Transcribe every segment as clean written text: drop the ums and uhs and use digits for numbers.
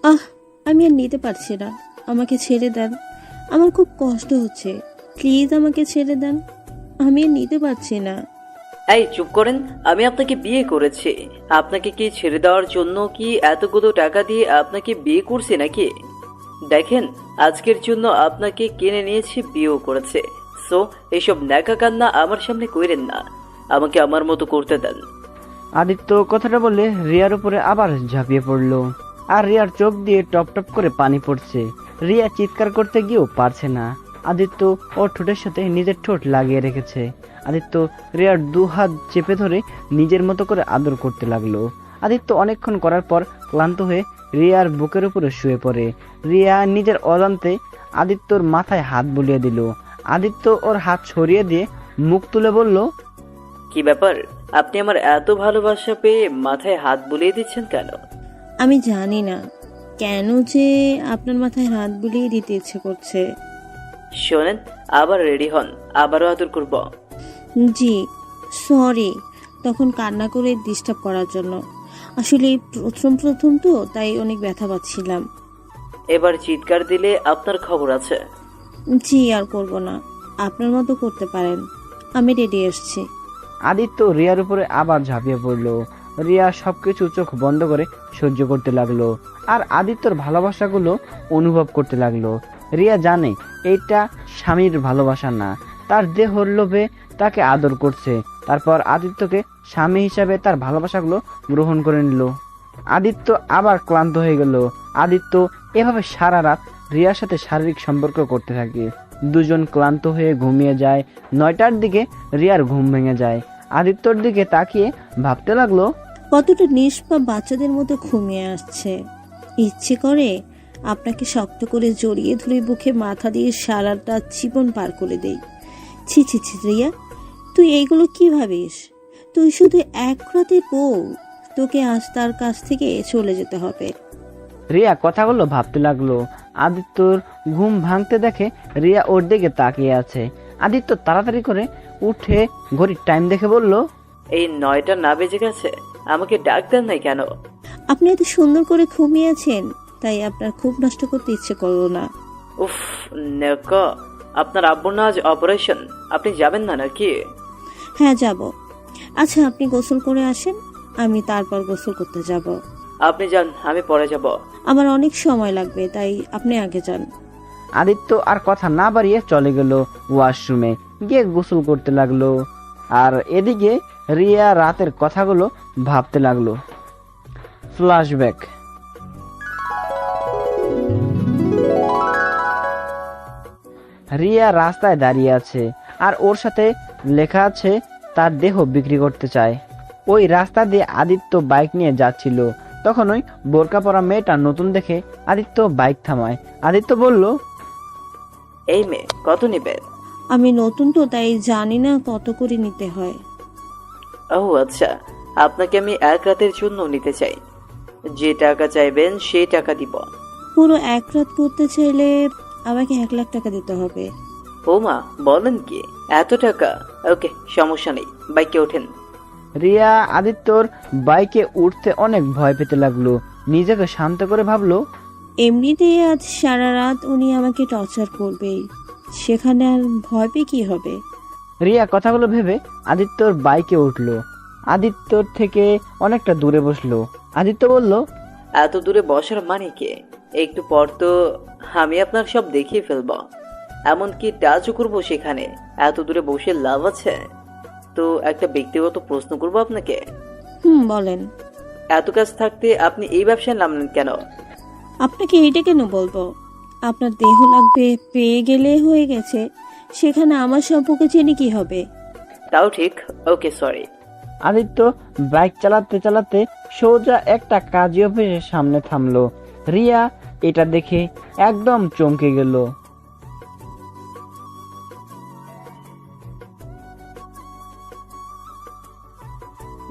আহ, আমি আর নিতে পারছি না, আমাকে ছেড়ে দেন। আমার খুব কষ্ট হচ্ছে, প্লিজ আমাকে ছেড়ে দেন, আমি আর নিতে পারছি না। এই চুপ করেন, আমি আপনাকে বিয়ে করেছি। আপনাকে কি ছেড়ে দেওয়ার জন্য কি এতগুলো টাকা দিয়ে আপনাকে বিয়ে করছি নাকি? দেখেন, আজকের জন্য আপনাকে কিনে নিয়েছি, বিয়েও করেছে। সো এসব ন্যাকা কান্না আমার সামনে কইরেন না, আমাকে আমার মতো করতে দেন। আদিত্য কথাটা বলে রিয়ার উপরে আবার ঝাঁপিয়ে পড়লো। আর রিয়ার চোখ দিয়ে টপ টপ করে পানি পড়ছে। রিয়া চিৎকার করতে গিয়েও পারছে না। আদিত্য ওর ঠোঁটের সাথে নিজের ঠোঁট লাগিয়ে রেখেছে। আদিত্য রিয়ার দু হাত চেপে ধরে নিজের মতো করে আদর করতে লাগলো। আদিত্য অনেকক্ষণ করার পর ক্লান্ত হয়ে রিয়ার বুকের উপরে শুয়ে পড়ে। রিয়া নিজের অজান্তে আদিত্যর মাথায় হাত বুলিয়ে দিল। আদিত্য ওর হাত সরিয়ে দিয়ে মুখ তুলে বলল, কি ব্যাপার, আপনি আমার এত ভালোবাসা পেয়ে মাথায় হাত বুলিয়ে দিচ্ছেন কেন? আমি জানি না কেন যে আপনার মাথায় হাত বুলিয়ে দিতে ইচ্ছে করছে। শোনেন, আবার রেডি হন, আবারও আদর করব। জি, সরি তখন কান্না করে ডিস্টার্ব করার জন্য। আসলে প্রথম প্রথম তো, তাই অনেক ব্যথা পাচ্ছিলাম। এবার চিৎকার দিলে আপনার খবর আছে। জি, আর করব না, আপনার মতো করতে পারেন। আমি রেডি আসছি। আদিত্য রিয়ার উপরে আবার ঝাঁপিয়ে পড়লো। রিয়া সবকিছু চোখ বন্ধ করে সহ্য করতে লাগলো আর আদিত্যর ভালোবাসাগুলো অনুভব করতে লাগলো। রিয়া জানে এইটা স্বামীর ভালোবাসা না, তার দেহর লোভে তাকে আদর করছে। তারপর আদিত্যকে স্বামী হিসাবে তার ভালোবাসাগুলো গ্রহণ করে নিল। আদিত্য আবার ক্লান্ত হয়ে গেল। আদিত্য এভাবে সারা রাত রিয়ার সাথে শারীরিক সম্পর্ক করতে থাকে। দুজন ক্লান্ত হয়ে ঘুমিয়ে যায়। 9টার দিকে রিয়ার ঘুম ভেঙে যায়। আদিত্যর দিকে তাকিয়ে ভাবতে লাগলো, কতটা নিষ্পাপ বাচ্চাদের মতো ঘুমিয়ে আসছে। ইচ্ছে করে আপনাকে শক্ত করে জড়িয়ে ধরে বুকে মাথা দিয়ে সারাটা জীবন পার করে দেই। ছি ছি ছি রিয়া, তুই এইগুলো কি ভাবিস? তুই শুধু এক রাতের বউ, তোকে আজ তার কাছ থেকে চলে যেতে হবে। রিয়া কথাগুলো ভাবতে লাগলো। আদিত্যর ঘুম ভাঙতে দেখে রিয়া ওর দিকে তাকিয়ে আছে। আদিত্য তাড়াতাড়ি করে উঠে ঘড়ির টাইম দেখে বলল, এই 9টা না বেজে গেছে, আমাকে ডাক দেন নাই কেন? আপনি এত সুন্দর করে ঘুমিয়েছেন, তাই আপনার খুব নষ্ট করতে ইচ্ছে করলো না। উফ, নেকা, আপনার আব্বুর না আজ অপারেশন, আপনি যাবেন না নাকি? হ্যাঁ যাব। আচ্ছা আপনি গোসল করে আসেন, আমি তারপর গোসল করতে যাব। আপনি যান, আমি পরে যাব। আমার অনেক সময় লাগবে, তাই আপনি আগে যান। আদিত্য আর কথা না বাড়িয়ে চলে গেল ওয়াশরুমে, গিয়ে গোসল করতে লাগলো। আর এদিকে রিয়া রাতের কথাগুলো ভাবতে লাগলো। ফ্ল্যাশব্যাক। রিয়া রাস্তায় দাঁড়িয়ে আছে আর ওর সাথে লেখা আছে তার দেহ বিক্রি করতে চায়। ওই রাস্তা দিয়ে আদিত্য বাইক নিয়ে যাচ্ছিল। তখন ওই বোরকা পরা মেয়েটা নতুন দেখে আদিত্য বাইক থামায়। আদিত্য বলল, এই মেয়ে কত নিবে? আমি নতুন তো, তাই জানি না কত করে নিতে হয়। ও আচ্ছা, আপনাকে আমি এক রাতের জন্য নিতে চাই। যে টাকা চাইবেন সেই টাকা দিব। পুরো এক রাত করতে চাইলে আমাকে 1 লাখ টাকা দিতে হবে। ও মা, বলেন কি, এত টাকা? ওকে, সমস্যা নেই, বাইকে ওঠেন। রিয়া আদিত্যর বাইকে উঠতে অনেক ভয় পেতে লাগলো। নিজেকে শান্ত করে ভাবলো, এমনিতেই আজ সারা রাত উনি আমাকে টর্চার করবেই, সেখানে আর ভয় পেয়ে কি হবে। রিয়া কথাগুলো ভেবে আদিত্যর বাইকে উঠলো। আদিত্যর থেকে অনেকটা দূরে বসলো। আদিত্য বলল, এত দূরে বসার মানে কি? একটু পর তো আমি আপনার সব দেখিয়ে ফেলব, এমনকি টাচও করবো সেখানে। এত দূরে বসে লাভ আছে? তো একটা ব্যক্তিগত প্রশ্ন করবো আপনাকে। বলেন। এত কাজ থাকতে আপনি এই ব্যবসায় নামলেন কেন? আপনাকে এইটা কেন বলবো? আপনার দেহ লাগবে, পেয়ে গেলে হয়ে গেছে, সেখানে আমার সম্পর্কে জেনে কি হবে? তাও ঠিক, ওকে সরি। আদিত্য বাইক চালাতে চালাতে সোজা একটা কাজী অফিসের সামনে থামলো। রিয়া এটা দেখে একদম চমকে গেল।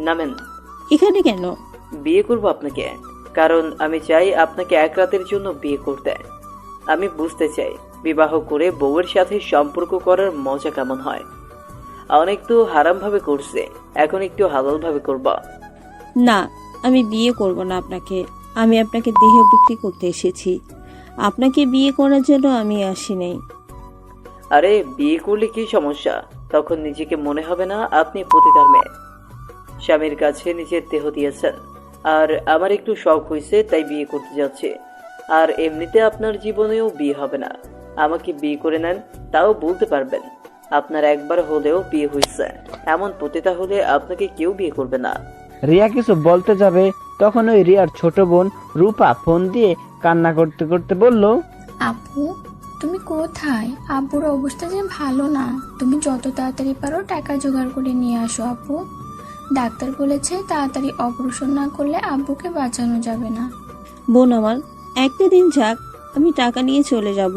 নামেন। এখানে কেন? বিয়ে করবো আপনাকে, কারণ আমি চাই আপনাকে এক রাতের জন্য বিয়ে করতে। আমি বুঝতে চাই বিবাহ করে বউয়ের সাথে সম্পর্ক করার মজা কেমন হয়। অনেক তো হারাম ভাবে করছে, এখন একটু হালাল ভাবে করবা। না, আমি বিয়ে করব না আপনাকে। আমি আপনাকে দেহ বিক্রি করতে এসেছি। আপনাকে বিয়ে করার জন্য আমি আসি নাই। আরে বিয়ে করলে কি সমস্যা? তখন নিজেকে মনে হবে না আপনি পতিতার মেয়ে। স্বামীর কাছে নিজের দেহ দিয়েছেন, আর আমার একটু শখ হয়েছে তাই বিয়ে করতে যাচ্ছে। আর এমনিতে আপনার জীবনেও বিয়ে হবে না। আমাকে বিয়ে করে নেন, তাও বলতে পারবেন আপনার একবার হলেও বিয়ে হয়েছে। এমন পতিতা হলে আপনাকে কেউ বিয়ে করবে না। রিয়া কিছু বলতে যাবে, তখন ওই রিয়ার ছোট বোন রূপা ফোন দিয়ে কান্না করতে করতে বলল, আপু, তুমি কোথায়? আব্বুর অবস্থা যে ভালো না। তুমি যত তাড়াতাড়ি পারো টাকা জোগাড় করে নিয়ে আসো আপু। ডাক্তার বলেছে তাড়াতাড়ি অপারেশন না করলে আব্বুকে বাঁচানো যাবে না। বোন আমার, একটা দিন যাক, আমি টাকা নিয়ে চলে যাব।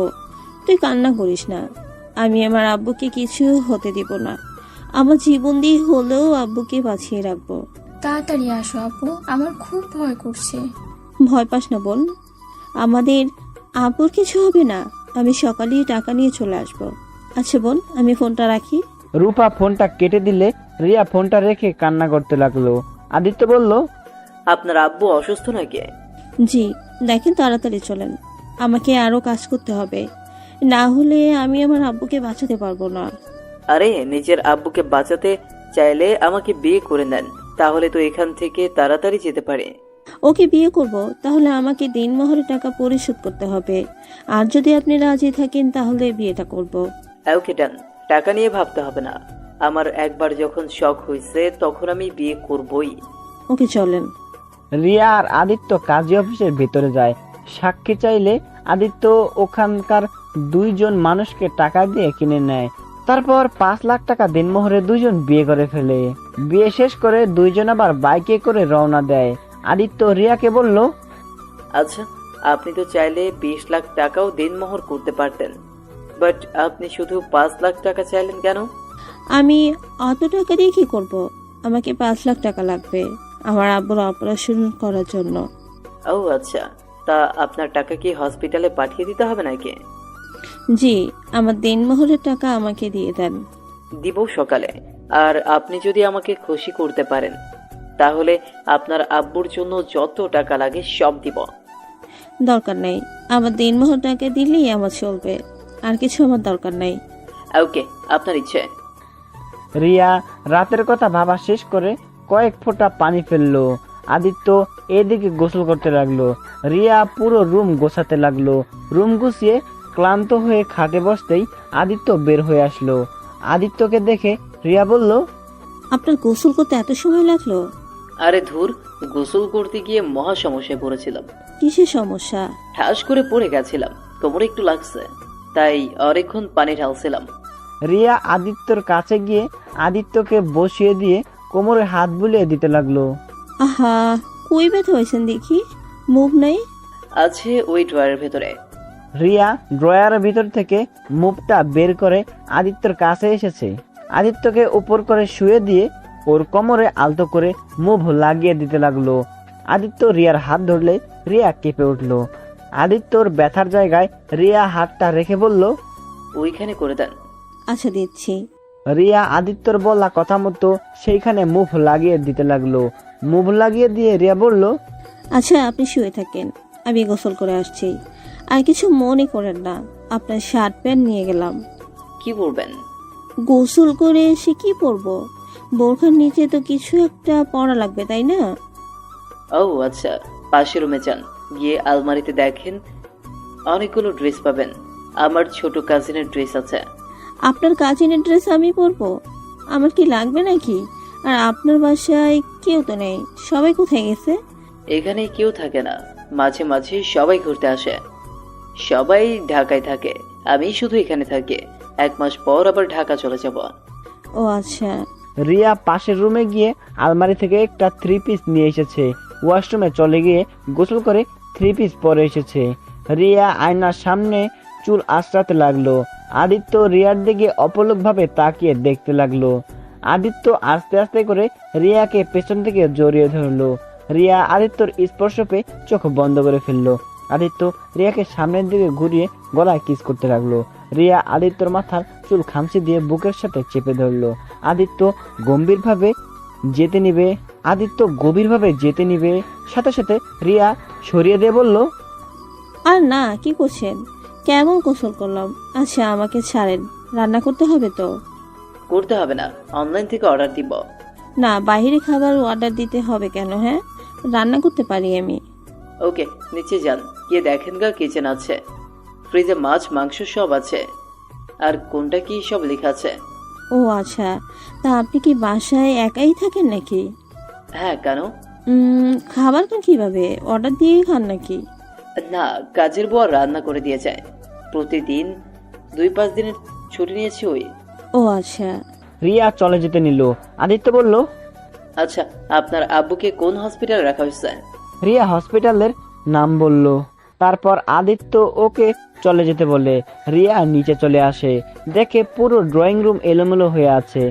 তুই কান্না করিস না। আমি আমার আব্বুকে কিছু হতে দিব না। আমার জীবন দিয়ে হলেও আব্বুকে বাঁচিয়ে রাখবো। তাড়াতাড়ি আসো আপু, আমার খুব ভয় করছে। ভয় পাস না বোন, আমাদের আব্বুর কিছু হবে না। আমি সকালেই টাকা নিয়ে চলে আসব। আচ্ছা বোন, আমি ফোনটা রাখি। রূপা ফোনটা কেটে দিলে রিয়া ফোনটা রেখে কান্না করতে লাগলো। আদিত্য বলল, আপনার আব্বু অসুস্থ নাকি? জি, দেখেন তাড়াতাড়ি চলেন। আমাকে আরো কাজ করতে হবে, না হলে আমি আমার আব্বুকে বাঁচাতে পারবো না। আরে নিজের আব্বুকে বাঁচাতে চাইলে আমাকে বিয়ে করে নেন, তাহলে তো এখান থেকে তাড়াতাড়ি যেতে পারে। ওকে বিয়ে করব, তাহলে আমাকে দিনমহরের টাকা পরিশোধ করতে হবে। আর যদি আপনি রাজি থাকেন তাহলে বিয়েটা করব। ওকে ডান, টাকা নিয়ে ভাবতে হবে না। আমার একবার যখন শখ হয়েছে তখন আমি বিয়ে করবই। ওকে চলেন। রিয়া আর আদিত্য কাজী অফিসের ভেতরে যায়। সাক্ষী চাইলে আদিত্য ওখানকার দুইজন মানুষকে টাকা দিয়ে কিনে নেয়। তারপর 5 লাখ টাকা দিনমোহরে দুইজন বিয়ে করে ফেলে। বিয়ে শেষ করে দুইজন আবার বাইকে করে রওনা দেয়। আদিত্য রিয়াকে বলল, আচ্ছা, আপনি তো চাইলে 20 লাখ টাকাও দিনমোহর করতে পারতেন, বাট আপনি শুধু 5 লাখ টাকা চাইলেন কেন? আমি অত টাকা দিয়ে কি করব? আমাকে 5 লাখ টাকা লাগবে আমার আব্বুর অপারেশন করার জন্য। ও আচ্ছা, তা আপনার টাকা কি হসপিটালে পাঠিয়ে দিতে হবে নাকি? জি, আমার দিনমহরের টাকা আমাকে দিয়ে দেন। দিব সকালে। আর আপনি যদি আমাকে খুশি করতে পারেন তাহলে আপনার আব্বুর জন্য যত টাকা লাগে সব দিব। দরকার নেই, আমার দিনমহর টাকা দিলেই আমার চলবে। আর কিছু আমার দরকার নেই। ওকে, আপনার ইচ্ছে। রিয়া রাতের কথা ভাবা শেষ করে কয়েক ফোঁটা পানি ফেললো। আদিত্য এদিকে গোসল করতে লাগলো। রিয়া পুরো রুম গোছাতে লাগলো। রুম গুছিয়ে ক্লান্ত হয়ে খাটে বসতেই আদিত্য বের হয়ে আসলো। আদিত্যকে দেখে রিয়া বলল, আপনার গোসল করতে এত সময় লাগলো? আরে ধুর, গোসল করতে গিয়ে মহা সমস্যায় পড়েছিলাম। কিসের সমস্যা? ঠাস করে পড়ে গেছিলাম, কোমরে একটু লাগছে, তাই অনেকক্ষণ পানি ঢালছিলাম। রিয়া আদিত্যর কাছে গিয়ে আদিত্যকে বসিয়ে দিয়ে কোমরে হাত বুলিয়ে দিতে লাগলো। আহা, কই ব্যথা হয়েছেন দেখি, মুভ নাই। আছে ওই ড্রয়ারের ভেতরে। রিয়া ড্রয়ারের ভিতর থেকে মুভটা বের করে আদিত্যর কাছে এসেছে। আদিত্যকে উপর করে শুয়ে দিয়ে ওর কোমরে আলতো করে মুভ লাগিয়ে দিতে লাগলো। আদিত্য রিয়ার হাত ধরলে রিয়া কেঁপে উঠলো। আদিত্যর ব্যথার জায়গায় রিয়া হাতটা রেখে বলল, ওইখানে করে দেন। আচ্ছা দিচ্ছি। রিয়া আদিত্যর বলা কথা মতো সেইখানে মুভ লাগিয়ে দিতে লাগলো। মুভ লাগিয়ে দিয়ে রিয়া বলল, আচ্ছা আপনি শুয়ে থাকেন, আমি গোসল করে আসছি। আর কিছু মনে করেন না, আপনার শার্ট প্যান্ট নিয়ে গেলাম। কি করবেন? গোসল করে এসে কি পরবো? বোরখার নিচে তো কিছু একটা পরা লাগবে, তাই না? ও আচ্ছা, পাশের রুমে যান, গিয়ে আলমারিতে দেখেন অনেকগুলো ড্রেস পাবেন। আমার ছোট কাজিনের ড্রেস আছে। আপনার কাজিনের ড্রেস আমি পরবো? আমার কি লাগবে নাকি? আর আপনার বাসায় কেউ তো নেই, সবাই কোথায় গেছে? এখানে কেউ থাকে না, মাঝে মাঝে সবাই ঘুরতে আসে। সবাই ঢাকায় থাকে, আমি শুধু এখানে থাকি। 1 মাস পর আবার ঢাকা চলে যাব। ও আচ্ছা। রিয়া পাশের রুমে গিয়ে আলমারি থেকে একটা 3 পিস নিয়ে এসেছে। ওয়াশরুমে চলে গিয়ে গোসল করে 3 পিস পরে এসেছে। রিয়া আয়নার সামনে চুল আঁচড়াতে লাগলো। আদিত্য রিয়ার দিকে অপলকভাবে তাকিয়ে দেখতে লাগলো। আদিত্য আস্তে আস্তে করে রিয়াকে পেছন থেকে জড়িয়ে ধরলো। রিয়া আদিত্যর স্পর্শ পেয়ে চোখ বন্ধ করে ফেললো। আদিত্য রিয়াকে সামনের দিকে ঘুরিয়ে গলায় কিস করতে লাগলো। রিয়া আদিত্যর মাথার চুল খামচি দিয়ে বুকের সাথে চেপে ধরলো। আদিত্য গম্ভীরভাবে যেতে নিবে, আদিত্য গভীরভাবে যেতে নিবে, সাথে সাথে রিয়া সরিয়ে দিয়ে বলল, আর না, কি করছেন? কেমন গোসল করলাম। আচ্ছা, আমাকে ছাড়েন, রান্না করতে হবে তো। করতে হবে না, অনলাইন থেকে অর্ডার দিব। না, বাইরে খাবার অর্ডার দিতে হবে কেন? হ্যাঁ, রান্না করতে পারি আমি। ওকে, নিচে যান, গিয়ে দেখেন গা কিচেন আছে, ফ্রিজে মাছ মাংস সব আছে। আর কোনটা কি সব লেখা আছে। ও আচ্ছা, তা আপনি কি বাসায় একাই থাকেন নাকি? হ্যাঁ, কেন? খাবার তো কিভাবে অর্ডার দিয়েই খান নাকি? না, কাজের বউ রান্না করে দিয়ে যায়। প্রতিদিন 2-5 দিনের ছুটি নিয়েছি ওই। ও আচ্ছা। রিয়া চলে যেতে নিল। আদিত্য বলল, আচ্ছা, আপনার আব্বুকে কোন হসপিটালে রাখা হয়েছে? রিয়া হসপিটালের নাম বলল। তারপর আদিত্য ওকে চলে যেতে বলে। রিয়া নিচে চলে আসে, দেখে পুরো ড্রয়িং রুম এলোমেলো হয়ে আছে।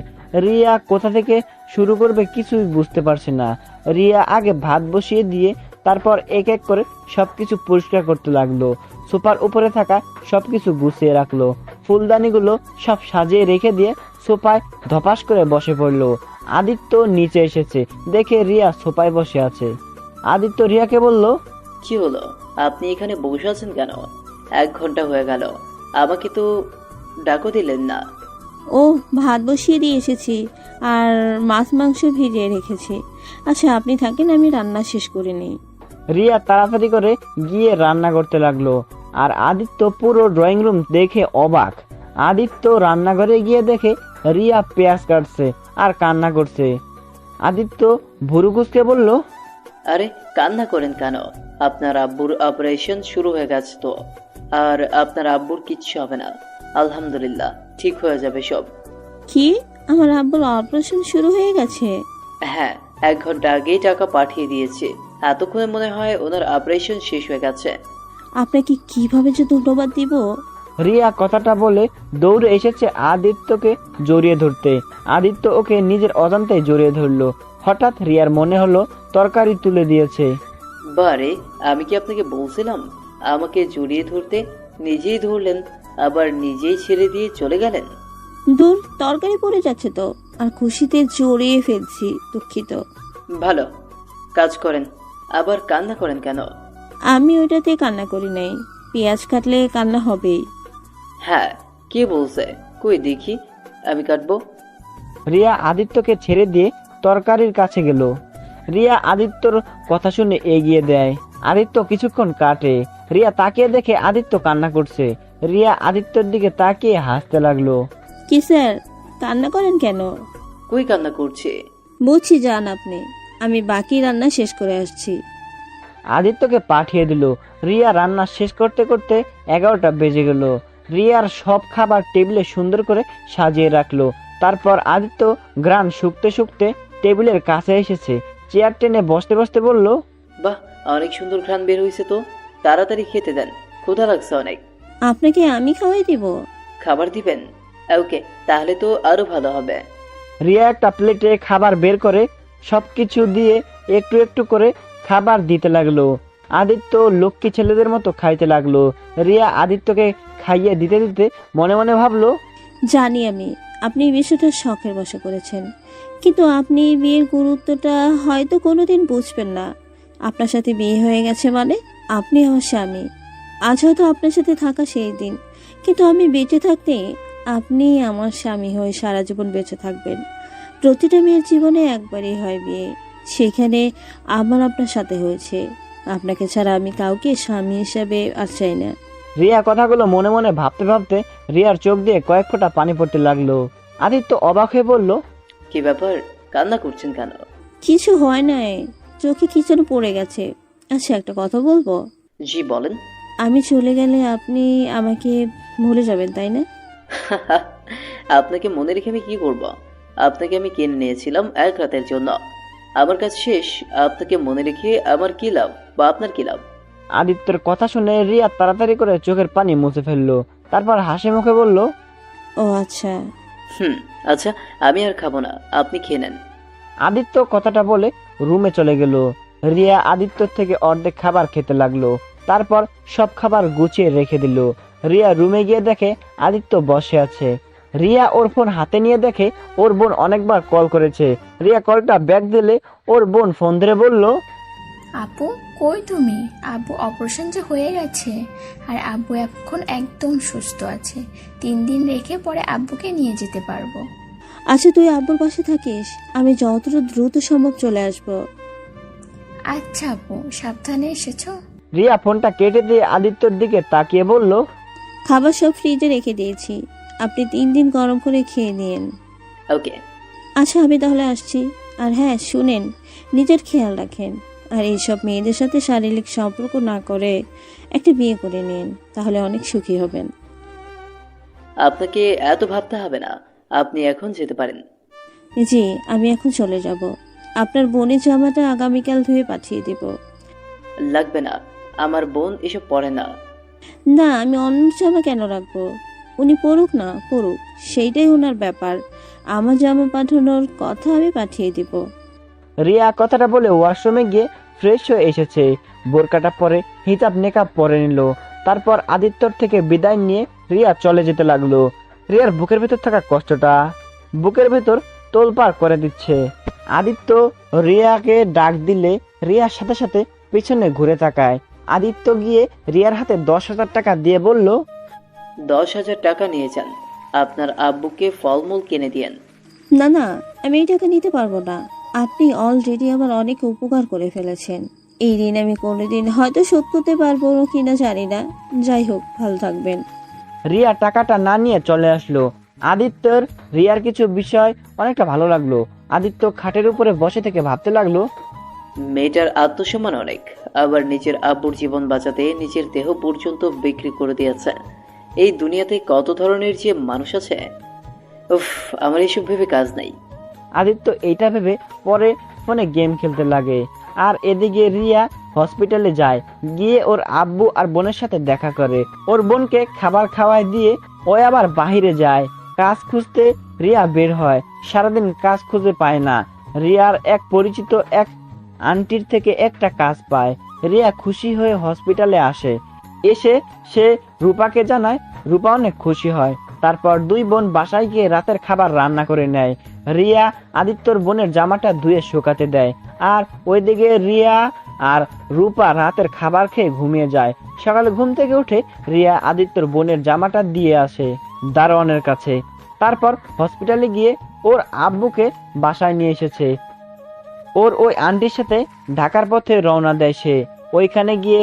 রিয়া কোথা থেকে শুরু করবে কিছুই বুঝতে পারছে না। রিয়া আগে ভাত বসিয়ে দিয়ে তারপর এক এক করে সবকিছু পরিষ্কার করতে লাগলো। সোফার উপরে থাকা সবকিছু গুছিয়ে রাখলো। ফুলদানিগুলো সব সাজিয়ে রেখে দিয়ে সোফায় ধপাস করে বসে পড়লো। আদিত্য নিচে এসেছে, দেখে রিয়া সোফায় বসে আছে। আদিত্য রিয়াকে বলল, কি হলো, আপনি এখানে বসে আছেন কেন? 1 ঘন্টা হয়ে গেল, আমাকে তো ডাকও দিলেন না। ও, ভাত বসিয়ে দিয়ে এসেছি আর মাছ মাংস ভিজিয়ে রেখেছি। আচ্ছা, আপনি থাকেন, আমি রান্না শেষ করে নিই। রিয়া তাড়াতাড়ি করে গিয়ে রান্না করতে লাগলো। আর আদিত্য পুরো ড্রয়িং রুম দেখে অবাক। আদিত্য রান্নাঘরে গিয়ে দেখে রিয়া পেঁয়াজ কাটছে আর কান্না করছে। আদিত্য ভুরু কুঁচকে বলল, আরে কান্না করেন কেন? আপনার আব্বুর অপারেশন শুরু হয়ে গেছে তো, আর আপনার আব্বুর কিচ্ছু হবে না, আলহামদুলিল্লাহ, ঠিক হয়ে যাবে সব। কি, আমার আব্বুর অপারেশন শুরু হয়ে গেছে? হ্যাঁ, 1 ঘন্টা আগেই টাকা পাঠিয়ে দিয়েছে। এতক্ষণে মনে হয় ওনার অপারেশন শেষ হয়ে গেছে। আপনাকে কিভাবে যে ধন্যবাদ দিব। রিয়া কথাটা বলে দৌড়ে এসেছে আদিত্যকে জড়িয়ে ধরতে। আদিত্য ওকে নিজের অজান্তে জড়িয়ে ধরলো। হঠাৎ রিয়ার মনে হলো তরকারি তুলে দিয়েছে। বারে, আমি কি আপনাকে বলছিলাম আমাকে জড়িয়ে ধরতে? নিজেই ধরলেন, আবার নিজেই ছেড়ে দিয়ে চলে গেলেন। দূর, তরকারি পড়ে যাচ্ছে তো, আর খুশিতে জড়িয়ে ফেলছি, দুঃখিত। ভালো কাজ করেন, আবার কান্না করেন কেন? আমি ওইটাতে কান্না করি নাই, পেঁয়াজ কাটলে কান্না হবেই। হ্যাঁ, কে বলছে? কই দেখি, আমি কাটবো। রিয়া আদিত্যকে ছেড়ে দিয়ে তরকারির কাছে গেল। রিয়া আদিত্যর কথা শুনে এগিয়ে দেয়। আদিত্য কিছুক্ষণ কাটে। রিয়া তাকিয়ে দেখে আদিত্য কান্না করছে। রিয়া আদিত্যর দিকে তাকিয়ে হাসতে লাগলো। কি স্যার, কান্না করেন কেন? কই কান্না করছে? বুঝছি, যান আপনি, আমি বাকি রান্না শেষ করে আসছি। আদিত্যকে পাঠিয়ে দিল। রিয়া রান্না শেষ করতে করতে 11টা বেজে গেল। রিয়ার সব খাবার টেবিলে সুন্দর করে সাজিয়ে রাখলো। তারপর আদিত্য গ্রান শুকতে শুকতে টেবিলের কাছে এসেছে। চেয়ার টেনে বসতে বসতে বলল, বাহ, অনেক সুন্দর ঘ্রাণ বের হয়েছে তো, তাড়াতাড়ি খেতে দেন, ক্ষুধা লাগছে অনেক। আপনাকে আমি খাওয়াই দিব? খাবার দিবেন? ওকে, তাহলে তো আরো ভালো হবে। রিয়া একটা প্লেটে খাবার বের করে সবকিছু দিয়ে একটু একটু করে খাবার দিতে লাগলো। আদিত্য লক্ষ্মী ছেলেদের মতো খাইতে লাগলো। রিয়া আদিত্যকে খাইয়ে দিতে দিতে মনে মনে ভাবলো, জানি আমি আপনি এই বিষয়টা শখের বশে করেছেন, কিন্তু আপনি এই বিয়ের গুরুত্বটা হয়তো কোনোদিন বুঝবেন না। আপনার সাথে বিয়ে হয়ে গেছে মানে আপনি আমার স্বামী। আজ হয়তো আপনার সাথে থাকা সেই দিন, কিন্তু আমি বেঁচে থাকতে আপনি আমার স্বামী হয়ে সারা জীবন বেঁচে থাকবেন। প্রতিটা মেয়ের জীবনে একবারই হয় বিয়ে, সেখানে আমার আপনার সাথে হয়েছে। আপনাকে ছাড়া আমি কাউকে স্বামী হিসাবে আর চাই না। রিয়া কথাগুলো মনে মনে ভাবতে ভাবতে রিয়ার চোখ দিয়ে কয়েক ফোঁটা পানি পড়তে লাগলো। আদিত্য অবাক হয়ে বলল, কি ব্যাপার, কান্না করছেন কেন? কিছু হয় নাই, চোখে কি যেন পড়ে গেছে। আচ্ছা, একটা কথা বলবো? জি বলেন। আমি চলে গেলে আপনি আমাকে ভুলে যাবেন, তাই না? আপনাকে মনে রেখে আমি কি করব? আপনাকে আমি কিনে নিয়েছিলাম 1 রাতের জন্য, আমার কাজ শেষ। আপনাকে মনে রেখে আমার কি লাভ, বা আপনার কি লাভ? আদিত্যর কথা শুনে রিয়া তাড়াতাড়ি করে চোখের পানি মুছে ফেললো। তারপর হাসি মুখে বলল, ও আচ্ছা। আচ্ছা, আমি আর খাবো না, আপনি খেয়ে নেন। আদিত্য কথাটা বলে রুমে চলে গেল। রিয়া আদিত্যর থেকে অর্ধেক খাবার খেতে লাগলো। তারপর সব খাবার গুছিয়ে রেখে দিল। রিয়া রুমে গিয়ে দেখে আদিত্য বসে আছে। রিয়া ওর ফোন হাতে নিয়ে দেখে ওর বোন অনেকবার কল করেছে। রিয়া কলটা ব্যাক দিলে ওর বোন ফোন ধরে বলল, আপু কই তুমি? আব্বু অপারেশন যে হয়ে গেছে, আর আব্বু এখন একদম সুস্থ আছে। 3 দিন রেখে পরে আব্বুকে নিয়ে যেতে পারবো। আচ্ছা তুই আব্বুর পাশে থাকিস, আমি যতটা দ্রুত সম্ভব চলে আসব। আচ্ছা আপু, সাবধানে এসেছো। রিয়া ফোনটা কেটে দিয়ে আদিত্যর দিকে তাকিয়ে বলল, খাবার সব ফ্রিজে রেখে দিয়েছি, আপনি 3 দিন গরম করে খেয়ে নিন। ওকে। আচ্ছা আমি তাহলে আসছি। আর হ্যাঁ শুনেন, নিজের খেয়াল রাখেন, আর এইসব মেয়েদের সাথে শারীরিক সম্পর্ক না করে একটা বিয়ে করে নিন, তাহলে অনেক সুখী হবেন। আপনাকে এত ভাবতে হবে না, আপনি এখন যেতে পারেন। জি আমি এখন চলে যাব। আপনার বোনের জামাটা আগামীকাল ধুয়ে পাঠিয়ে দেব। লাগবে না, আমার বোন এসব পরে না। না আমি অন্য জামা কেন রাখবো? উনি পড়ুক না পড়ুক, সেইটাই ওনার ব্যাপার। আমার জামা পাঠানোর কথা আমি পাঠিয়ে দিব। রিয়া কথাটা বলে ওয়াশরুমে গিয়ে ফ্রেশ হয়ে এসেছে। বোরকাটা পরে হিজাব নেকাব পরে নিল। তারপর আদিত্যর থেকে বিদায় নিয়ে রিয়া চলে যেতে লাগলো। রিয়ার বুকের ভেতর থাকা কষ্টটা বুকের ভেতর তোলপাড় করে দিচ্ছে। আদিত্য রিয়াকে ডাক দিলে রিয়ার সাথে সাথে পিছনে ঘুরে তাকায়। আদিত্য গিয়ে রিয়ার হাতে 10,000 টাকা দিয়ে বলল, 10,000 টাকা নিয়ে যান, আপনার আব্বুকে ফলমূল কিনে দিয়েন। না না, আমি এই টাকা নিতে পারবো না। আপনি অলরেডি আমার অনেক উপকার করে ফেলেছেন। এই ঋণ আমি কোনোদিন হয়তো শোধ করতে পারবো কিনা জানি না। যাই হোক, ভালো থাকবেন। রিয়া টাকাটা না নিয়ে চলে আসলো। আদিত্যর রিয়ার কিছু বিষয় অনেকটা ভালো লাগলো। আদিত্য খাটের উপরে বসে থেকে ভাবতে লাগলো, মেয়েটার আত্মসম্মান অনেক, আবার নিজের আব্বুর জীবন বাঁচাতে নিজের দেহ পর্যন্ত বিক্রি করে দিয়েছে। এই দুনিয়াতে কত ধরনের যে মানুষ আছে। উফ, আমার এইসব ভেবে কাজ নাই। আদিত্য এইটা ভেবে পরে ফোনে গেম খেলতে লাগে। আর এদিকে রিয়া হসপিটালে যায়, গিয়ে ওর আব্বু আর বোনের সাথে দেখা করে। ওর বোনকে খাবার খাওয়ায় দিয়ে ও আবার বাহিরে যায় কাজ খুঁজতে। রিয়া বের হয়, সারাদিন কাজ খুঁজে পায় না। রিয়ার এক পরিচিত এক আন্টির থেকে একটা কাজ পায়। রিয়া খুশি হয়ে হসপিটালে আসে। এসে সে রূপাকে জানায়। রূপা অনেক খুশি হয়। তারপর দুই বোন বাসায় গিয়ে রাতের খাবার রান্না করে নেয়। রিয়া আদিত্যর বোনের জামাটা ধুয়ে শুকাতে দেয়। আর ওইদিকে রিয়া আর রূপা রাতের খাবার খেয়ে ঘুমিয়ে যায়। সকালে ঘুম থেকে উঠে রিয়া আদিত্যর বোনের জামাটা দিয়ে আসে দারোয়ানের কাছে। তারপর হসপিটালে গিয়ে ওর আব্বুকে বাসায় নিয়ে এসেছে। ওর ওই আন্টির সাথে ঢাকার পথে রওনা দেয় সে। ওইখানে গিয়ে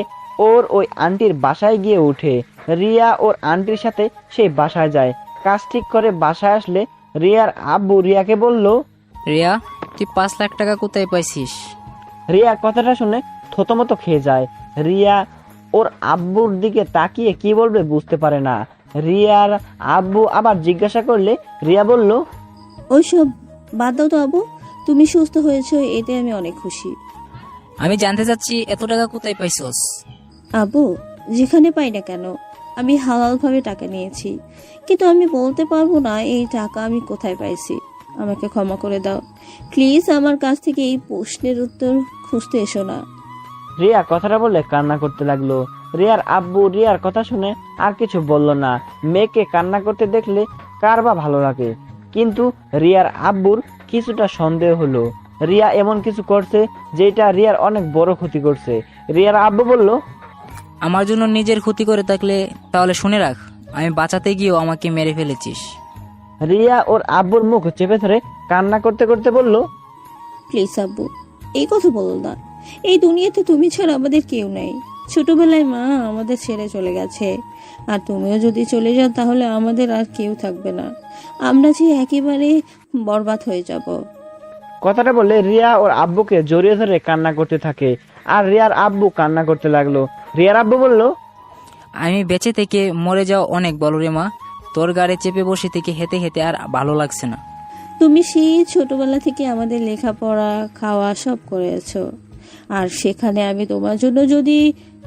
ওর ওই আন্টির বাসায় গিয়ে উঠে। রিয়া ওর আন্টির সাথে সেই বাসায় যায়। কাজ ঠিক করে বাসায় আসলে রিয়ার আব্বু রিয়াকে বলল, রিয়া, তুই 5 লাখ টাকা কোথায় পাইছিস? রিয়া কথাটা শুনে থতমত খেয়ে যায়। রিয়া ওর আব্বুর দিকে তাকিয়ে কি বলবে বুঝতে পারে না। রিয়ার আব্বু আবার জিজ্ঞাসা করলে রিয়া বলল, ওইসব বাদ দাও তো আবু, তুমি সুস্থ হয়েছো এতে আমি অনেক খুশি। আমি জানতে চাচ্ছি এত টাকা কোথায় পাইছস? আবু, যেখানে পাই না কেন, আমি হালালভাবে টাকা নিয়েছি, কিন্তু আমি বলতে পারবো না এই টাকা আমি কোথায় পাইছি। আমাকে ক্ষমা করে দাও প্লিজ, আমার কাছ থেকে এই প্রশ্নের উত্তর খুঁজতে এসো না। রিয়া কথাটা বলে কান্না করতে লাগলো। রিয়ার আব্বু রিয়ার কথা শুনে আর কিছু বলল না। মেয়েকে কান্না করতে দেখলে কার বা ভালো লাগে, কিন্তু রিয়ার আব্বুর কিছুটা সন্দেহ হলো। রিয়া এমন কিছু করছে যেটা রিয়ার অনেক বড় ক্ষতি করছে। রিয়ার আব্বু বলল, আমার জন্য নিজের ক্ষতি করে থাকলে তাহলে শুনে রাখ, আমি বাঁচাতে গিয়েও আমাকে মেরে ফেলেছিস। রিয়া ওর আব্বুর মুখ চেপে ধরে কান্না করতে করতে বলল, প্লিজ আব্বু, এই কথা বলো না। এই দুনিয়াতে তুমি ছাড়া আমাদের কেউ নেই। ছোটবেলায় মা আমাদের ছেড়ে চলে গেছে, আর তুমিও যদি চলে যাও তাহলে আমাদের আর কেউ থাকবে না। আমরা যে একেবারে বরবাদ হয়ে যাব। কথাটা বলে রিয়া ওর আব্বুকে জড়িয়ে ধরে কান্না করতে থাকে। আর রিয়ার আব্বু কান্না করতে লাগলো। রিয়ার আব্বু বলল, আমি বেঁচে থেকে মরে যাও অনেক বলো রে মা, তোর গাড়ি চেপে বসে থেকে হেঁটে হেঁটে আর ভালো লাগছে না। তুমি সেই ছোটবেলা থেকে আমাদের লেখাপড়া খাওয়া সব করেছো, আর সেখানে আমি তোমার জন্য যদি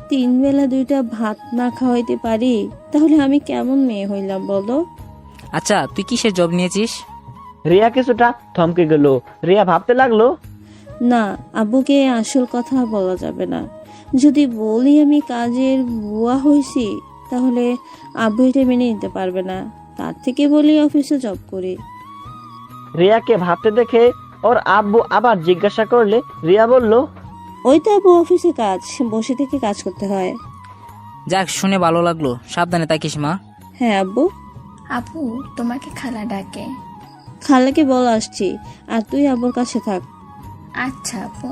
3 বেলা 2টা ভাত না খাওয়াইতে পারি তাহলে আমি কেমন মেয়ে হইলাম বলো? আচ্ছা, তুই কিসের জব নিয়েছিস? রিয়া কিছুটা থমকে গেল। রিয়া ভাবতে লাগলো, না, আব্বুকে আসল কথা বলা যাবে না। যদি বলি আমি কাজের বুয়া হয়েছি তাহলে আব্বু এটা মেনে নিতে পারবে না। তার থেকে বলি অফিসে জব করি। রিয়াকে ভাবতে দেখে ওর আব্বু আবার জিজ্ঞাসা করলে রিয়া বলল, ওই তো আব্বু অফিসে কাজ, বসে থেকে কাজ করতে হয়। যাক, শুনে ভালো লাগলো। সাবধানে থাকিস মা। হ্যাঁ আব্বু। আপু তোমাকে খালা ডাকে। খালাকে বল আসছি, আর তুই আব্বুর কাছে থাক। আচ্ছা আপু।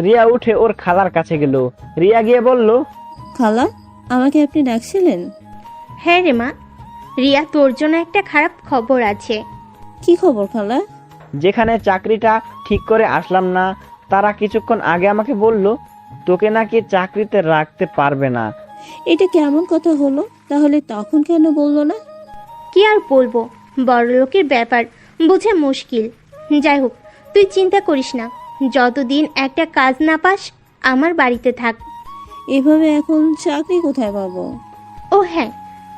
রিয়া উঠে ওর খালার কাছে গেল। রিয়া গিয়ে বলল, খালা, আমাকে আপনি ডাকছিলেন? হ্যাঁ রে মা, রিয়া তোর জন্য একটা খারাপ খবর আছে। কি খবর খালা? যেখানে চাকরিটা ঠিক করে আসলাম না, তারা কিছুক্ষণ আগে আমাকে বলল তোকে নাকি চাকরিতে রাখতে পারবে না। এটা কেমন কথা হলো? তাহলে তখন কেন বললো না? কি আর বলবো, বড়লোকের ব্যাপার, বুঝে মুশকিল। যাই হোক, তুই চিন্তা করিস না, যতদিন একটা কাজ না পাস আমার বাড়িতে থাক। এভাবে এখন চাকরি কোথায় পাবো? ও হ্যাঁ,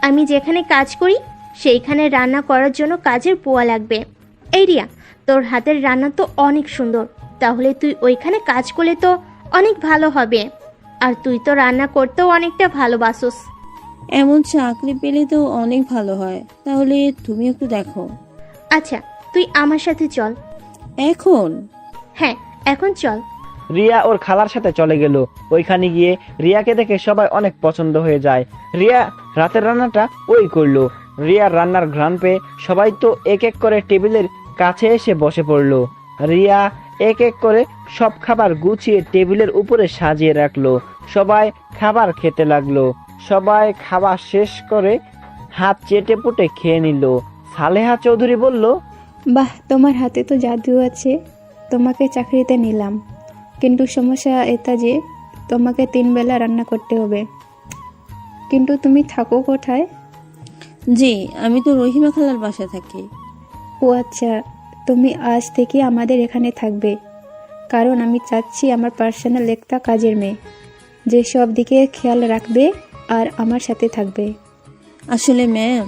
আমি যেখানে কাজ করি সেইখানে রান্না করার জন্য কাজের পোয়া লাগবে। এই রিয়া, তোর হাতের রান্না তো অনেক সুন্দর, তাহলে তুই ওইখানে কাজ করলে তো অনেক ভালো হবে। আর তুই তো রান্না করতেও অনেকটা ভালোবাসোস। এমন চাকরি পেলে তো অনেক ভালো হয়, তাহলে তুমি একটু দেখো। আচ্ছা, তুই আমার সাথে চল। এখন? হ্যাঁ, এখন চল। রিয়া ওর খালার সাথে চলে গেল। ওইখানে গিয়ে রিয়াকে দেখে সবাই অনেক পছন্দ হয়ে যায়। রিয়া রাতের রান্নাটা ওই করলো। রিয়ার রান্নার ঘ্রাণ পেয়ে সবাই তো এক এক করে টেবিলের কাছে এসে বসে পড়লো। রিয়া এক এক করে সব খাবার গুছিয়ে টেবিলের উপরে সাজিয়ে রাখলো। সবাই খাবার খেতে লাগলো। সবাই খাবার শেষ করে হাত চেটে পুটে খেয়ে নিল। সালেহা চৌধুরী বলল, বাহ, তোমার হাতে তো জাদু আছে। তোমাকে চাকরিতে নিলাম, কিন্তু সমস্যা এটা যে তোমাকে 3 বেলা রান্না করতে হবে। কিন্তু তুমি থাকো কোথায়? জি, আমি তো রহিমা খালার বাসায় থাকি। ও আচ্ছা, তুমি আজ থেকে আমাদের এখানে থাকবে, কারণ আমি চাচ্ছি আমার পার্সোনাল একটা কাজের মেয়ে, যে সব দিকে খেয়াল রাখবে আর আমার সাথে থাকবে। আসলে ম্যাম,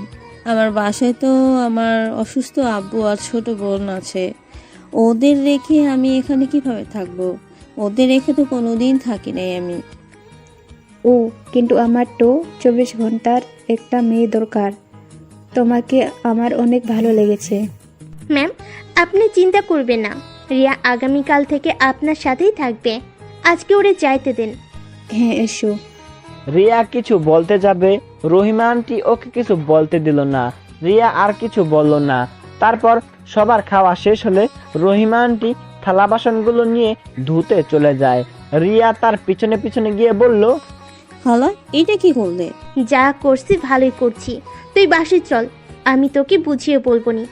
আমার বাসায় তো আমার অসুস্থ আব্বু আর ছোট বোন আছে। ওদের রেখে আমি এখানে কিভাবে থাকবো? ওদের রেখে তো কোনোদিন থাকি নাই আমি। ও, কিন্তু আমার তো 24 ঘন্টার একটা মেয়ে দরকার। তোমাকে আমার অনেক ভালো লেগেছে। ম্যাম, আপনি চিন্তা করবেন না, রিয়া আগামীকাল থেকে আপনার সাথেই থাকবে। আজকে ওরে যাইতে দেন। হ্যাঁ, এসো। রিয়া কিছু বলতে যাবে, রহিমা আন্টি ওকে কিছু বলতে দিল না। রিয়া আর কিছু বলল না। তারপর সবার খাওয়া শেষ হলে রহিমা আন্টি থালা বাসনগুলো নিয়ে ধুতে চলে যায়। রিয়া তার পিছনে পিছনে গিয়ে বলল, খালা, এটা কি করলে? যা করছি ভালোই করছি, তুই বাসে চল, আমি তোকে বুঝিয়ে বলবো নি।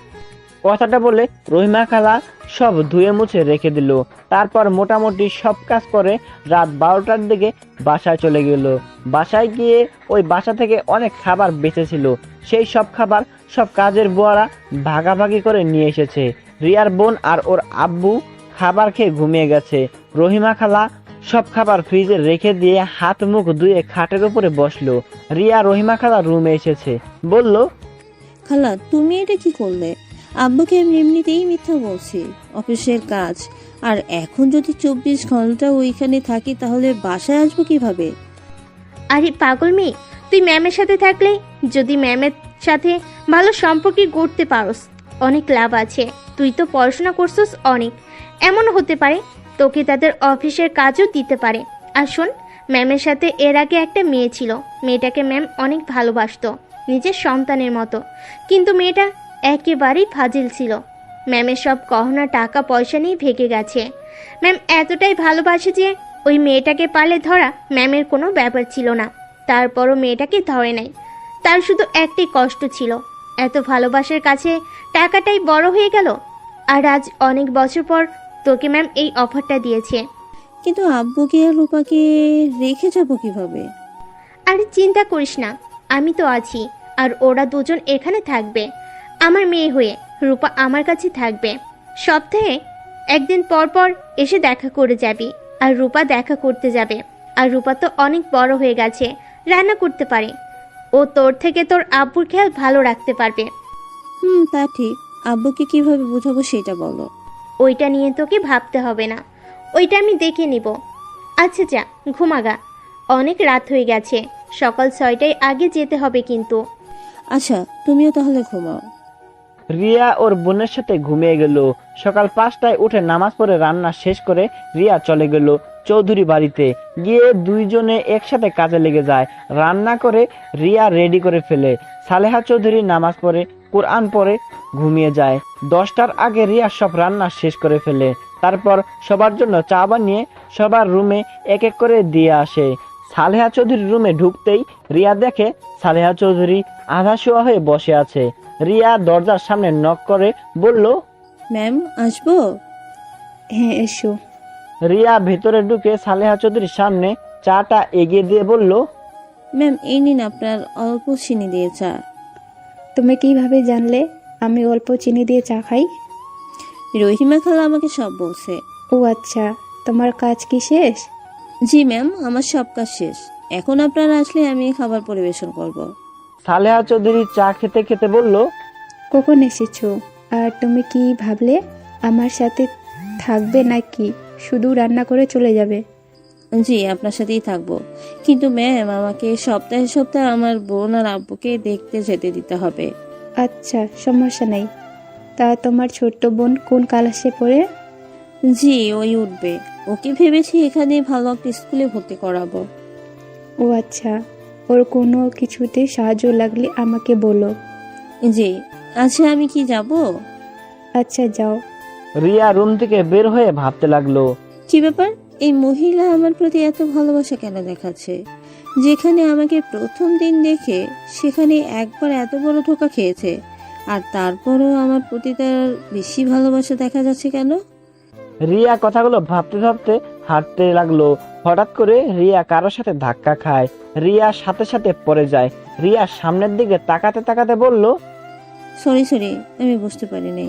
কথাটা বলে রহিমা খালা সব ধুয়ে মুছে রেখে দিল। তারপর মোটামুটি সব কাজ করে রাত 12টার দিকে বাসায় চলে গেল। বাসায় গিয়ে ওই বাসা থেকে অনেক খাবার বেঁচেছিল, সেই সব খাবার সব কাজের বুয়ারা ভাগাভাগি করে নিয়ে এসেছে। রিয়ার বোন আর ওর আব্বু খাবার খেয়ে ঘুমিয়ে গেছে। রহিমা খালা সব খাবার ফ্রিজে রেখে দিয়ে হাত মুখ ধুয়ে খাটের উপরে বসলো। রিয়া রহিমা খালা রুমে এসেছে, বলল, খালা, তুমি এটা কি করলে? আব্বুকে আমি এমনিতেই মিথ্যা বলছি, অফিসের কাজ। আর এখন যদি 24 ঘন্টা ওইখানে থাকি তাহলে বাসায় আসবো কিভাবে? আরে পাগল মেয়ে, তুই ম্যামের সাথে থাকলে, যদি ম্যামের সাথে ভালো সম্পর্কে গড়তে পারোস, অনেক লাভ আছে। তুই তো পড়াশোনা করছিস অনেক, এমন হতে পারে তোকে তাদের অফিসের কাজও দিতে পারে। আর শোন, ম্যামের সাথে এর আগে একটা মেয়ে ছিল, মেয়েটাকে ম্যাম অনেক ভালোবাসতো, নিজের সন্তানের মতো। কিন্তু মেয়েটা একেবারেই ফাজিল ছিল। ম্যামের সব গহনা টাকা পয়সা নিয়ে ভেগে গেছে। ম্যাম এতটাই ভালোবাসে যে ওই মেয়েটাকে পারলে ধরা ম্যামের কোনো ব্যাপার ছিল না। তারপরও মেয়েটাকে ধরে নাই। তার শুধু একটাই কষ্ট ছিল, এত ভালোবাসার কাছে টাকাটাই বড় হয়ে গেল। আর আজ অনেক বছর পর তোকে ম্যাম এই অফারটা দিয়েছে। কিন্তু আব্বুকে আর রূপাকে রেখে যাবো কিভাবে? আরে চিন্তা করিস না, আমি তো আছি। আর ওরা দুজন এখানে থাকবে আমার মেয়ে হয়ে। রূপা আমার কাছে থাকবে। সপ্তাহে একদিন পর পর এসে দেখা করে যাবি, আর রূপা দেখা করতে যাবে। আর রূপা তো অনেক বড় হয়ে গেছে, রান্না করতে পারে। ও তোর থেকে তোর আব্বুর খেয়াল ভালো রাখতে পারবে। তা ঠিক। আব্বুকে কিভাবে বোঝাবো সেটা বলো। ওইটা নিয়ে তোকে ভাবতে হবে না, ওইটা আমি দেখে নিব। আচ্ছা যা, ঘুমাগা, অনেক রাত হয়ে গেছে। সকাল 6টায় আগে যেতে হবে কিন্তু। আচ্ছা তুমিও তাহলে ঘুমাও। রিয়া ওর বোনের সাথে ঘুমিয়ে গেল। সকাল 5টায় উঠে নামাজ পড়ে রান্না শেষ করে রিয়া চলে গেল চৌধুরী বাড়িতে। গিয়ে দুইজনে একসাথে কাজে লেগে যায়। রান্না করে রিয়া রেডি করে ফেলে। সালেহা চৌধুরী নামাজ পড়ে কোরআন পড়ে ঘুমিয়ে যায়। 10টার আগে রিয়া সব রান্না শেষ করে ফেলে। তারপর সবার জন্য চা বানিয়ে সবার রুমে এক এক করে দিয়ে আসে। সালেহা চৌধুরীর রুমে ঢুকতেই রিয়া দেখে সালেহা চৌধুরী আধা শোয়া হয়ে বসে আছে। রিয়া দরজার সামনে নক করে বলল, ম্যাম আসবো? হ্যাঁ এসো। রিয়া ভেতরে ঢুকে সালেহা চৌধুরীর সামনে চাটা এগিয়ে দিয়ে বলল, ম্যাম এই নিন আপনার অল্প চিনি দিয়ে চা। তুমি কিভাবে জানলে আমি অল্প চিনি দিয়ে চা খাই? রহিমা খালা আমাকে সব বলছে। ও আচ্ছা, তোমার কাজ কি শেষ? জি ম্যাম, আমার সব কাজ শেষ। এখন আপনারা আসলে আমি খাবার পরিবেশন করব। সালেহা চৌধুরী চা খেতে খেতে বলল, কখন এসেছো? আর তুমি কি ভাবলে আমার সাথে থাকবে নাকি শুধু রান্না করে চলে যাবে? জি আপনার সাথেই থাকবো, কিন্তু ম্যাম আমাকে সপ্তাহে সপ্তাহে আমার বোন আর আব্বুকে দেখতে যেতে দিতে হবে। আচ্ছা সমস্যা নেই। তা তোমার ছোট্ট বোন কোন ক্লাসে পড়ে? জি ওই উঠবে, ওকে ভেবেছি এখানে ভালো একটা স্কুলে ভর্তি করাবো। ও আচ্ছা, ওর কোনো কিছুতে সাহায্য লাগলে আমাকে বলো। জি আচ্ছা, আমি কি যাব? আচ্ছা যাও। রিয়া রুম থেকে বের হয়ে ভাবতে লাগলো, কি ব্যাপার, এই মহিলা আমার প্রতি এত ভালোবাসা কেন দেখাচ্ছে? যেখানে আমাকে প্রথম দিন দেখে সেখানে একবার এত বড় ধোঁকা খেয়েছে, আর তারপরও আমার প্রতি তার বেশি ভালোবাসা দেখা যাচ্ছে কেন? রিয়া কথাগুলো ভাবতে ভাবতে হাঁটতে লাগলো। হঠাৎ করে রিয়া কারোর সাথে ধাক্কা খায়। রিয়া সাথে সাথে পড়ে যায়। রিয়া সামনের দিকে তাকাতে তাকাতে বলল, সরি আমি বুঝতে পারিনি।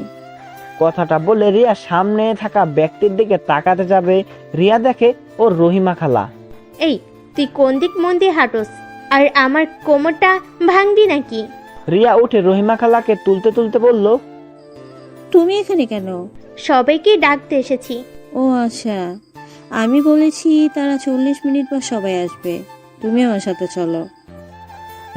কথাটা বলে রিয়া সামনে থাকা ব্যক্তির দিকে তাকাতে যাবে, রিয়া দেখে ও রহিমা খালা। এই তুই কোন দিক মন দিয়ে হাঁটোস? আর আমার কোমরটা ভাঙবি নাকি? রিয়া উঠে রহিমা খালাকে তুলতে তুলতে বলল, তুমি এখানে কেন? সবাইকে ডাকতে এসেছি। ও আচ্ছা, আমি বলেছি তারা 40 মিনিট পর সবাই আসবে, তুমি আমার সাথে চলো।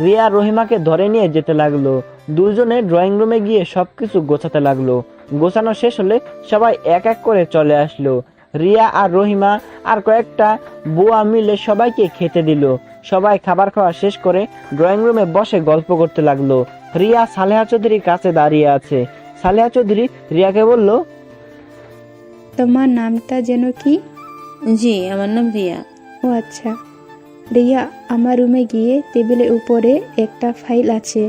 রিয়া রহিমাকে ধরে নিয়ে যেতে লাগলো। দুজনে ড্রয়িং রুমে গিয়ে সবকিছু গোছাতে লাগলো। গোছানো শেষ হলে সবাই এক এক করে চলে আসলো। রিয়া আর রহিমা আর কয়েকটা বুয়া মিলে সবাইকে খেতে দিল। সবাই খাবার খাওয়া শেষ করে ড্রয়িং রুমে বসে গল্প করতে লাগলো। রিয়া সালেহা চৌধুরীর কাছে দাঁড়িয়ে আছে। সালেহা চৌধুরী রিয়াকে বলল, তোমার নামটা যেন কি? জি আমার নাম রিয়া। ও আচ্ছা। রিয়া, আমার রুমে গিয়ে টেবিলের উপরে একটা ফাইল আছে,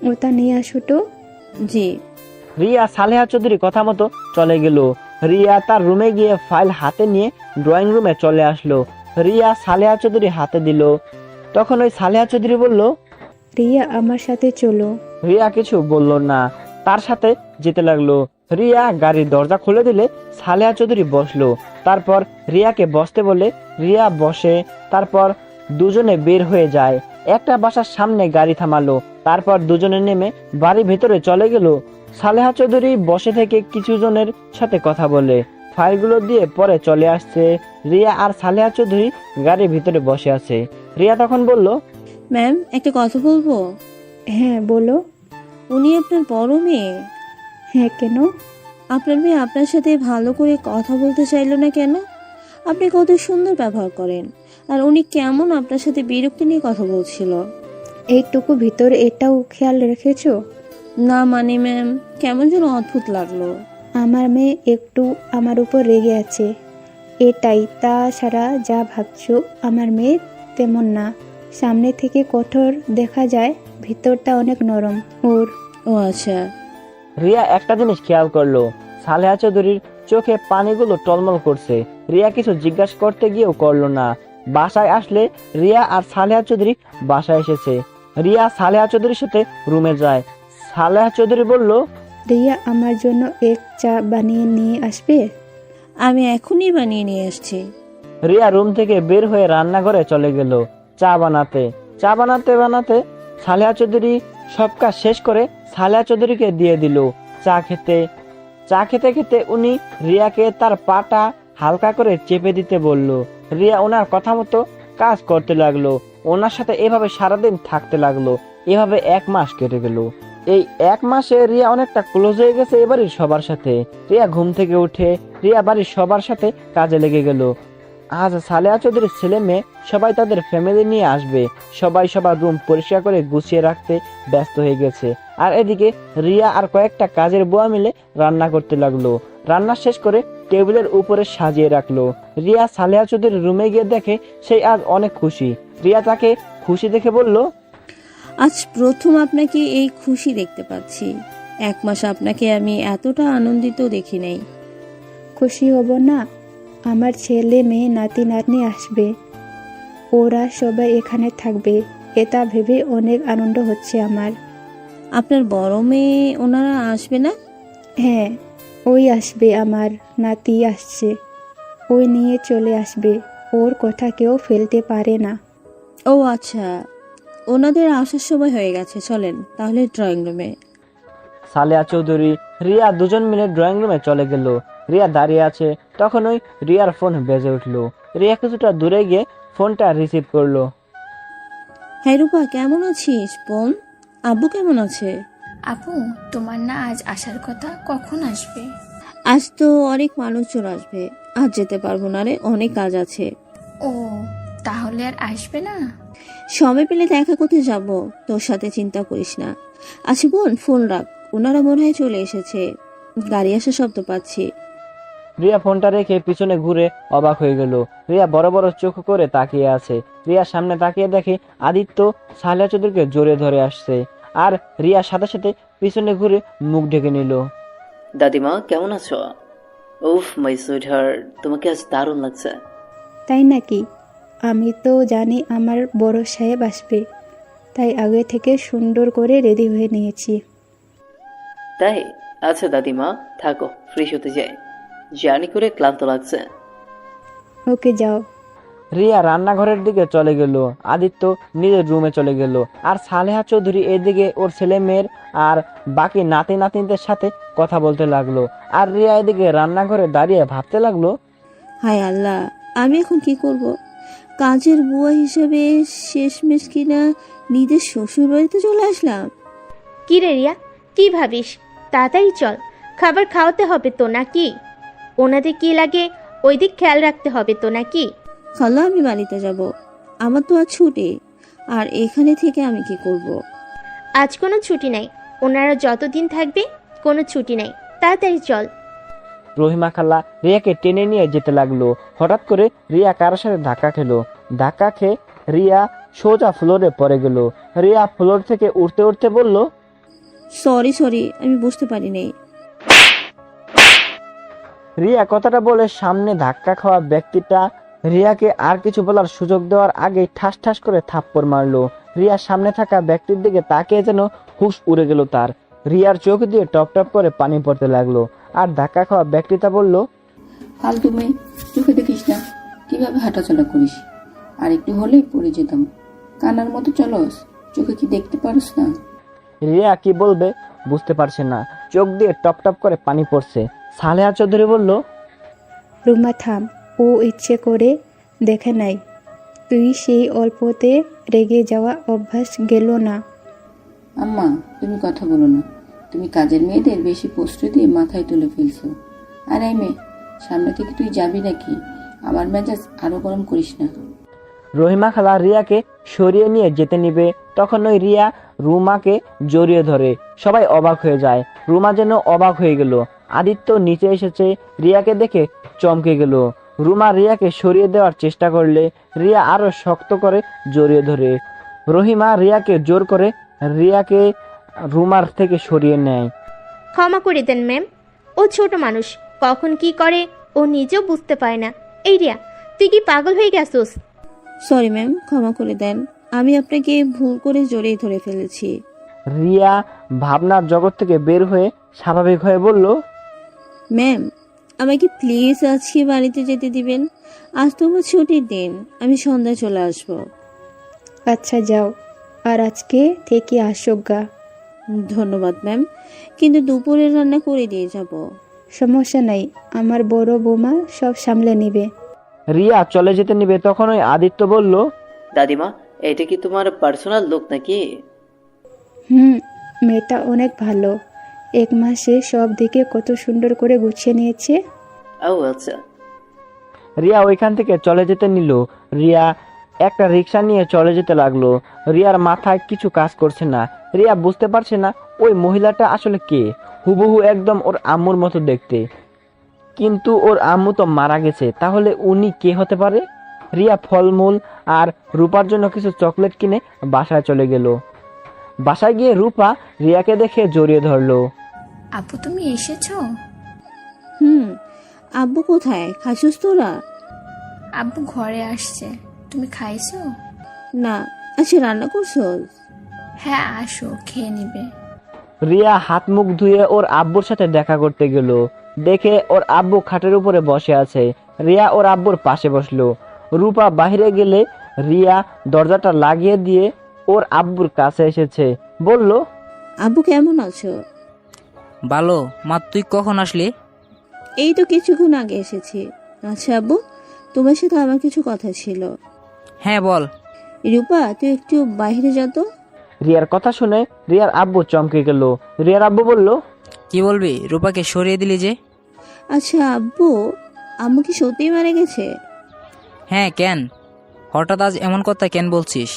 ওটা নিয়ে আসো তো। জি। রিয়া সালেহা চৌধুরী কথা মতো চলে গেল। রিয়া তার রুমে গিয়ে ফাইল হাতে নিয়ে ড্রয়িং রুমে চলে আসলো। রিয়া সালেহা চৌধুরী হাতে দিল। তখন ওই সালেহা চৌধুরী বলল, রিয়া আমার সাথে চলো। রিয়া কিছু বলল না, তার সাথে যেতে লাগলো। রিয়া গাড়ির দরজা খুলে দিলে সালেহা চৌধুরী বসলো। তারপর রিয়াকে বসতে বলে রিয়া বসে। তারপর দুজনে বের হয়ে যায়। একটা বাসার সামনে গাড়ি থামালো। তারপর দুজনে নেমে বাড়ির ভেতরে চলে গেল। সালেহা চৌধুরী বসে থেকে কিছু জনের সাথে কথা বলে, ফাইলগুলো দিয়ে পরে চলে আসছে। রিয়া আর সালেহা চৌধুরী গাড়ির ভিতরে বসে আছে। রিয়া তখন বলল, ম্যাম একটা কথা বলবো? হ্যাঁ বলো। উনি আপনার বড় মেয়ে? হ্যাঁ কেন? আপনার মেয়ে আপনার সাথে ভালো করে কথা বলতে চাইলো না কেন? আপনি কত সুন্দর ব্যবহার করেন, আর উনি কেমন আপনার সাথে বিরক্তি নিয়ে কথা বলছিল। এইটুকু ভিতরে এটাও খেয়াল রেখেছো? না মানে ম্যাম, কেমন যেন অদ্ভুত লাগলো। আমার মেয়ে একটু আমার উপর রেগে আছে, এটাই। তাছাড়া যা ভাবছো আমার মেয়ে তেমন না। সামনে থেকে কঠোর দেখা যায়, ভিতরটা অনেক নরম ওর। ও আচ্ছা। রিয়া একটা জিনিস খেয়াল করলো, সালেহা চৌধুরীর চোখে পানিগুলো টলমল করছে। রিয়া কিছু জিজ্ঞাসা করতে গিয়েও করলো না। বাসায় আসলে রিয়া আর সালেহা চৌধুরী বাসায় এসেছে। রিয়া সালেহা চৌধুরীর সাথে রুমে যায়। সালেহা চৌধুরী বলল, রিয়া আমার জন্য এক চা বানিয়ে নিয়ে আসবে? আমি এখনই বানিয়ে নিয়ে আসছি। রিয়া রুম থেকে বের হয়ে রান্নাঘরে চলে গেল চা বানাতে। চা বানাতে বানাতে সালেহা চৌধুরী সব কাজ শেষ করে সালেহা চৌধুরীকে দিয়ে দিল চা খেতে। চা খেতে খেতে উনি রিয়াকে তার পাটা হালকা করে চেপে দিতে বলল। রিয়া ওনার কথা মতো কাজ করতে লাগলো। ওনার সাথে এভাবে সারাদিন থাকতে লাগলো। এভাবে 1 মাস কেটে গেল। এই 1 মাসে রিয়া অনেকটা ক্লোজ হয়ে গেছে এবারই সবার সাথে। রিয়া ঘুম থেকে উঠে রিয়া বাড়ির সবার সাথে কাজে লেগে গেল। আজ সালেহা চৌধুরীর ছেলে মেয়ে সবাই তাদের ফ্যামিলি নিয়ে আসবে। সবাই সবার রুম পরিষ্কার করে গুছিয়ে রাখতে ব্যস্ত হয়ে গেছে। আর এদিকে রিয়া আর কয়েকটা কাজের বুয়া মিলে রান্না করতে লাগলো। রান্না শেষ করে টেবিলের উপরে সাজিয়ে রাখলো। রিয়া সালেহা চৌধুরীর রুমে গিয়ে দেখে সেই আজ অনেক খুশি। রিয়া তাকে খুশি দেখে বলল, আজ প্রথম আপনাকে এই খুশি দেখতে পাচ্ছি। 1 মাস আপনাকে আমি এতটা আনন্দিত দেখি নাই। খুশি হব না? আমার ছেলে মেয়ে নাতি নাতনি আসবে, ওরা সবাই এখানে থাকবে, এটা ভেবে অনেক আনন্দ হচ্ছে আমার। আপনার বড় মেয়ে ওনারা আসবে না? হ্যাঁ, ওই আসবে, আমার নাতি আসছে, ওই নিয়ে চলে আসবে, ওর কথা কেউ ফেলতে পারে না। ও আচ্ছা, ওনাদের আসার সময় হয়ে গেছে, চলেন তাহলে ড্রয়িং রুমে। সালেহা চৌধুরী রিয়া দুজন মিলে ড্রয়িং রুমে চলে গেল। রিয়া দাঁড়িয়ে আছে, তখন ওই রিয়ার ফোন বেজে উঠলো। রিয়া কিছুটা দূরে গিয়ে ফোনটা রিসিভ করলো। হ্যাঁ রূপা, কেমন আছিস বোন? আব্বু কেমন আছে? আপু, তোমার না আজ আসার কথা, কখন আসবে? আজ তো অনেক মানুষজন আসবে, আজ যেতে পারবো না রে, অনেক কাজ আছে। ও, তাহলে আর আসবে না? সময় পেলে দেখা করতে যাব, তোর সাথে, চিন্তা করিস না। আচ্ছা বোন, ফোন রাখ, ওনারা মনে হয় চলে এসেছে, গাড়ি আসার শব্দ পাচ্ছি। রিয়া ফোনটা রেখে পিছনে ঘুরে অবাক হয়ে গেল। রিয়া বড় বড় চোখ করে তাকিয়ে আছে। রিয়ার সামনে তাকিয়ে দেখে আদিত্য সালেহা চৌধুরীকে জোরে ধরে আসছে। আর রিয়ার সাথে সাথে পিছনে ঘুরে মুখ ঢেকে নিল। দাদিমা কেমন আছো? উফ মাই সুইটহার্ট, তোমাকে আজ দারুণ লাগছে। তাই নাকি? আমি তো জানি আমার বড় সাহেব আসবে, তাই আগে থেকে সুন্দর করে রেডি হয়ে নিয়েছি। তাই? আচ্ছা দাদিমা, থাকো, ফ্রেশ হতে যাই, জার্নি করে ক্লান্ত লাগছে। ওকে, যাও। রিয়া রান্নাঘরের দিকে চলে গেল। আদিত্য নিজের রুমে চলে গেল। আর সালেহা চৌধুরী এদিকে ওর ছেলে মেয়ের আর বাকি নাতি নাতনিদের সাথে কথা বলতে লাগলো। আর রিয়া এদিকে রান্নাঘরে দাঁড়িয়ে ভাবতে লাগলো, হায় আল্লাহ, আমি এখন কি করব? কাজের বুয়া হিসেবে শেষমেশ কিনা নিজের শ্বশুর বাড়িতে চলে আসলাম। কি রে রিয়া, কি ভাবিস? তাড়াতাড়ি চল, খাবার খাওয়াতে হবে তো নাকি? ওনাদের কি লাগে ওই দিক খেয়াল রাখতে হবে তো নাকি? খালা, আমি বাড়িতে যাব, আমার তো আজ ছুটি, আর এখানে থেকে আমি কি করব? আজ কোনো ছুটি নাই, ওনারা যতদিন থাকবে কোনো ছুটি নাই, তাড়াতাড়ি চল। রহিমা খালা রিয়াকে টেনে নিয়ে যেতে লাগলো। হঠাৎ করে রিয়া কারোর সাথে ধাক্কা খেলো। ধাক্কা খেয়ে রিয়া সোজা ফ্লোরে পড়ে গেল। রিয়া ফ্লোর থেকে উঠতে উঠতে বলল, সরি, আমি বুঝতে পারিনি। রিয়া কথাটা বলে সামনে ধাক্কা খাওয়া ব্যক্তিটা রিয়াকে আর কিছু বলার সুযোগ দেওয়ার আগে ঠাস ঠাস করে থাপ্পড় মারলো। রিয়ার সামনে থাকা ব্যক্তির দিকে তাকিয়ে যেন হুঁশ উড়ে গেল তার। রিয়ার চোখ দিয়ে টপ টপ করে পানি পড়তে লাগলো। আর ধাক্কা খাওয়া ব্যক্তিটা বলল, ফালতু মেয়ে, চোখে দেখিস না কিভাবে হাঁটাচলা করিস? আর একটু হলেই পড়ে যেতাম। কানার মতো চলস, চোখে কি দেখতে পারস না? রিয়া কি বলবে বুঝতে পারছে না, চোখ দিয়ে টপ টপ করে পানি পড়ছে। সালেহা চৌধুরী বলল, রুমা থাম, ও ইচ্ছে করে দেখে নাই, তুই সেই অল্পতে রেগে যাওয়া অভ্যাস গেল না। আম্মা, তুমি কথা বলো না, তুমি কাজের মেয়েদের বেশি প্রশ্রয় দিয়ে মাথায় তুলে ফেলছো। আর এই মেয়ে, সামনে থেকে তুই যাবি নাকি? আমার মেজাজ আরো গরম করিস না। রহিমা খালা রিয়াকে সরিয়ে নিয়ে যেতে নিবে, তখন ওই রিয়া রুমাকে জড়িয়ে ধরে। সবাই অবাক হয়ে যায়। রুমা যেন অবাক হয়ে গেল। আদিত্য নিচে এসেছে, রিয়াকে দেখে চমকে গেল। রুমা রিয়াকে সরিয়ে দেওয়ার চেষ্টা করলে রিয়া আরো শক্ত করে জড়িয়ে ধরে। রহিমা রিয়াকে জোর করে রিয়াকে রুমার থেকে সরিয়ে নেয়। ক্ষমা করে দেন ম্যাম, ও ছোট মানুষ, কখন কি করে ও নিজেও বুঝতে পারে না। এই রিয়া, তুই কি পাগল হয়ে গেছিস? সরি ম্যাম, ক্ষমা করে দেন, আমি আপনাকে ভুল করে জড়িয়ে ধরে ফেলেছি। রিয়া ভাবনার জগৎ থেকে বের হয়ে স্বাভাবিক হয়ে বলল, ম্যাম, আমাকে প্লিজ আজকে বাড়িতে যেতে দিবেন, আজ তো আমার ছুটির দিন, আমি সন্ধ্যায় চলে আসব। আচ্ছা যাও, আর আজকে থেকে আসো গা। ধন্যবাদ ম্যাম, কিন্তু দুপুরের রান্না করে দিয়ে যাব। সমস্যা নাই, আমার বড় বৌমা সব সামলে নিবে। রিয়া চলে যেতে নিবে, তখন ওই আদিত্য বলল, দাদিমা, এটা কি তোমার পার্সোনাল লোক নাকি? মেয়েটা অনেক ভালো, 1 মাসে সব দিকে কত সুন্দর করে গুছিয়ে নিয়েছে। ও আচ্ছা। রিয়া ওইখান থেকে চলে যেতে নিল। রিয়া একটা রিক্সা নিয়ে চলে যেতে লাগলো। রিয়ার মাথায় কিছু কাজ করছে না। রিয়া বুঝতে পারছে না ওই মহিলাটা আসলে কে। হুবহু একদম ওর আম্মুর মতো দেখতে, কিন্তু ওর আম্মু তো মারা গেছে, তাহলে উনি কে হতে পারে? রিয়া ফলমূল আর রূপার জন্য কিছু চকলেট কিনে বাসায় চলে গেল। বাসায় গিয়ে রূপা রিয়াকে দেখে জড়িয়ে ধরলো। আপু তুমি এসেছো? আব্বু কোথায়? খাইছিস তোরা? আব্বু ঘরে আসছে। তুমি খাইছো? না। আচ্ছা, রান্না করছস? হ্যাঁ, আসো, খেয়ে নিবে। রিয়া হাত মুখ ধুয়ে ওর আব্বুর সাথে দেখা করতে গেল। দেখে ওর আব্বু খাটের উপরে বসে আছে। রিয়া ওর আব্বুর পাশে বসলো। রূপা বাইরে গেলে রিয়া দরজাটা লাগিয়ে দিয়ে ওর আব্বুর কাছে এসেছে, বলল, আব্বু কেমন আছো? ভালো মা, তুই কখন আসলি? এই তো কিছুক্ষণ আগে এসেছি। আচ্ছা আব্বু, তোমার সাথে আমার কিছু কথা ছিল। হ্যাঁ বল। রূপা, তুই একটু বাইরে যা তো। রিয়ার কথা শুনে রিয়ার আব্বু চমকে গেল। রিয়ার আব্বু বলল, কি বলবি? রূপাকে সরিয়ে দিলি যে? আচ্ছা আব্বু, আম্মু কি সত্যিই মারা গেছে? হ্যাঁ, কেন? হঠাৎ আজ এমন কথা কেন বলছিস?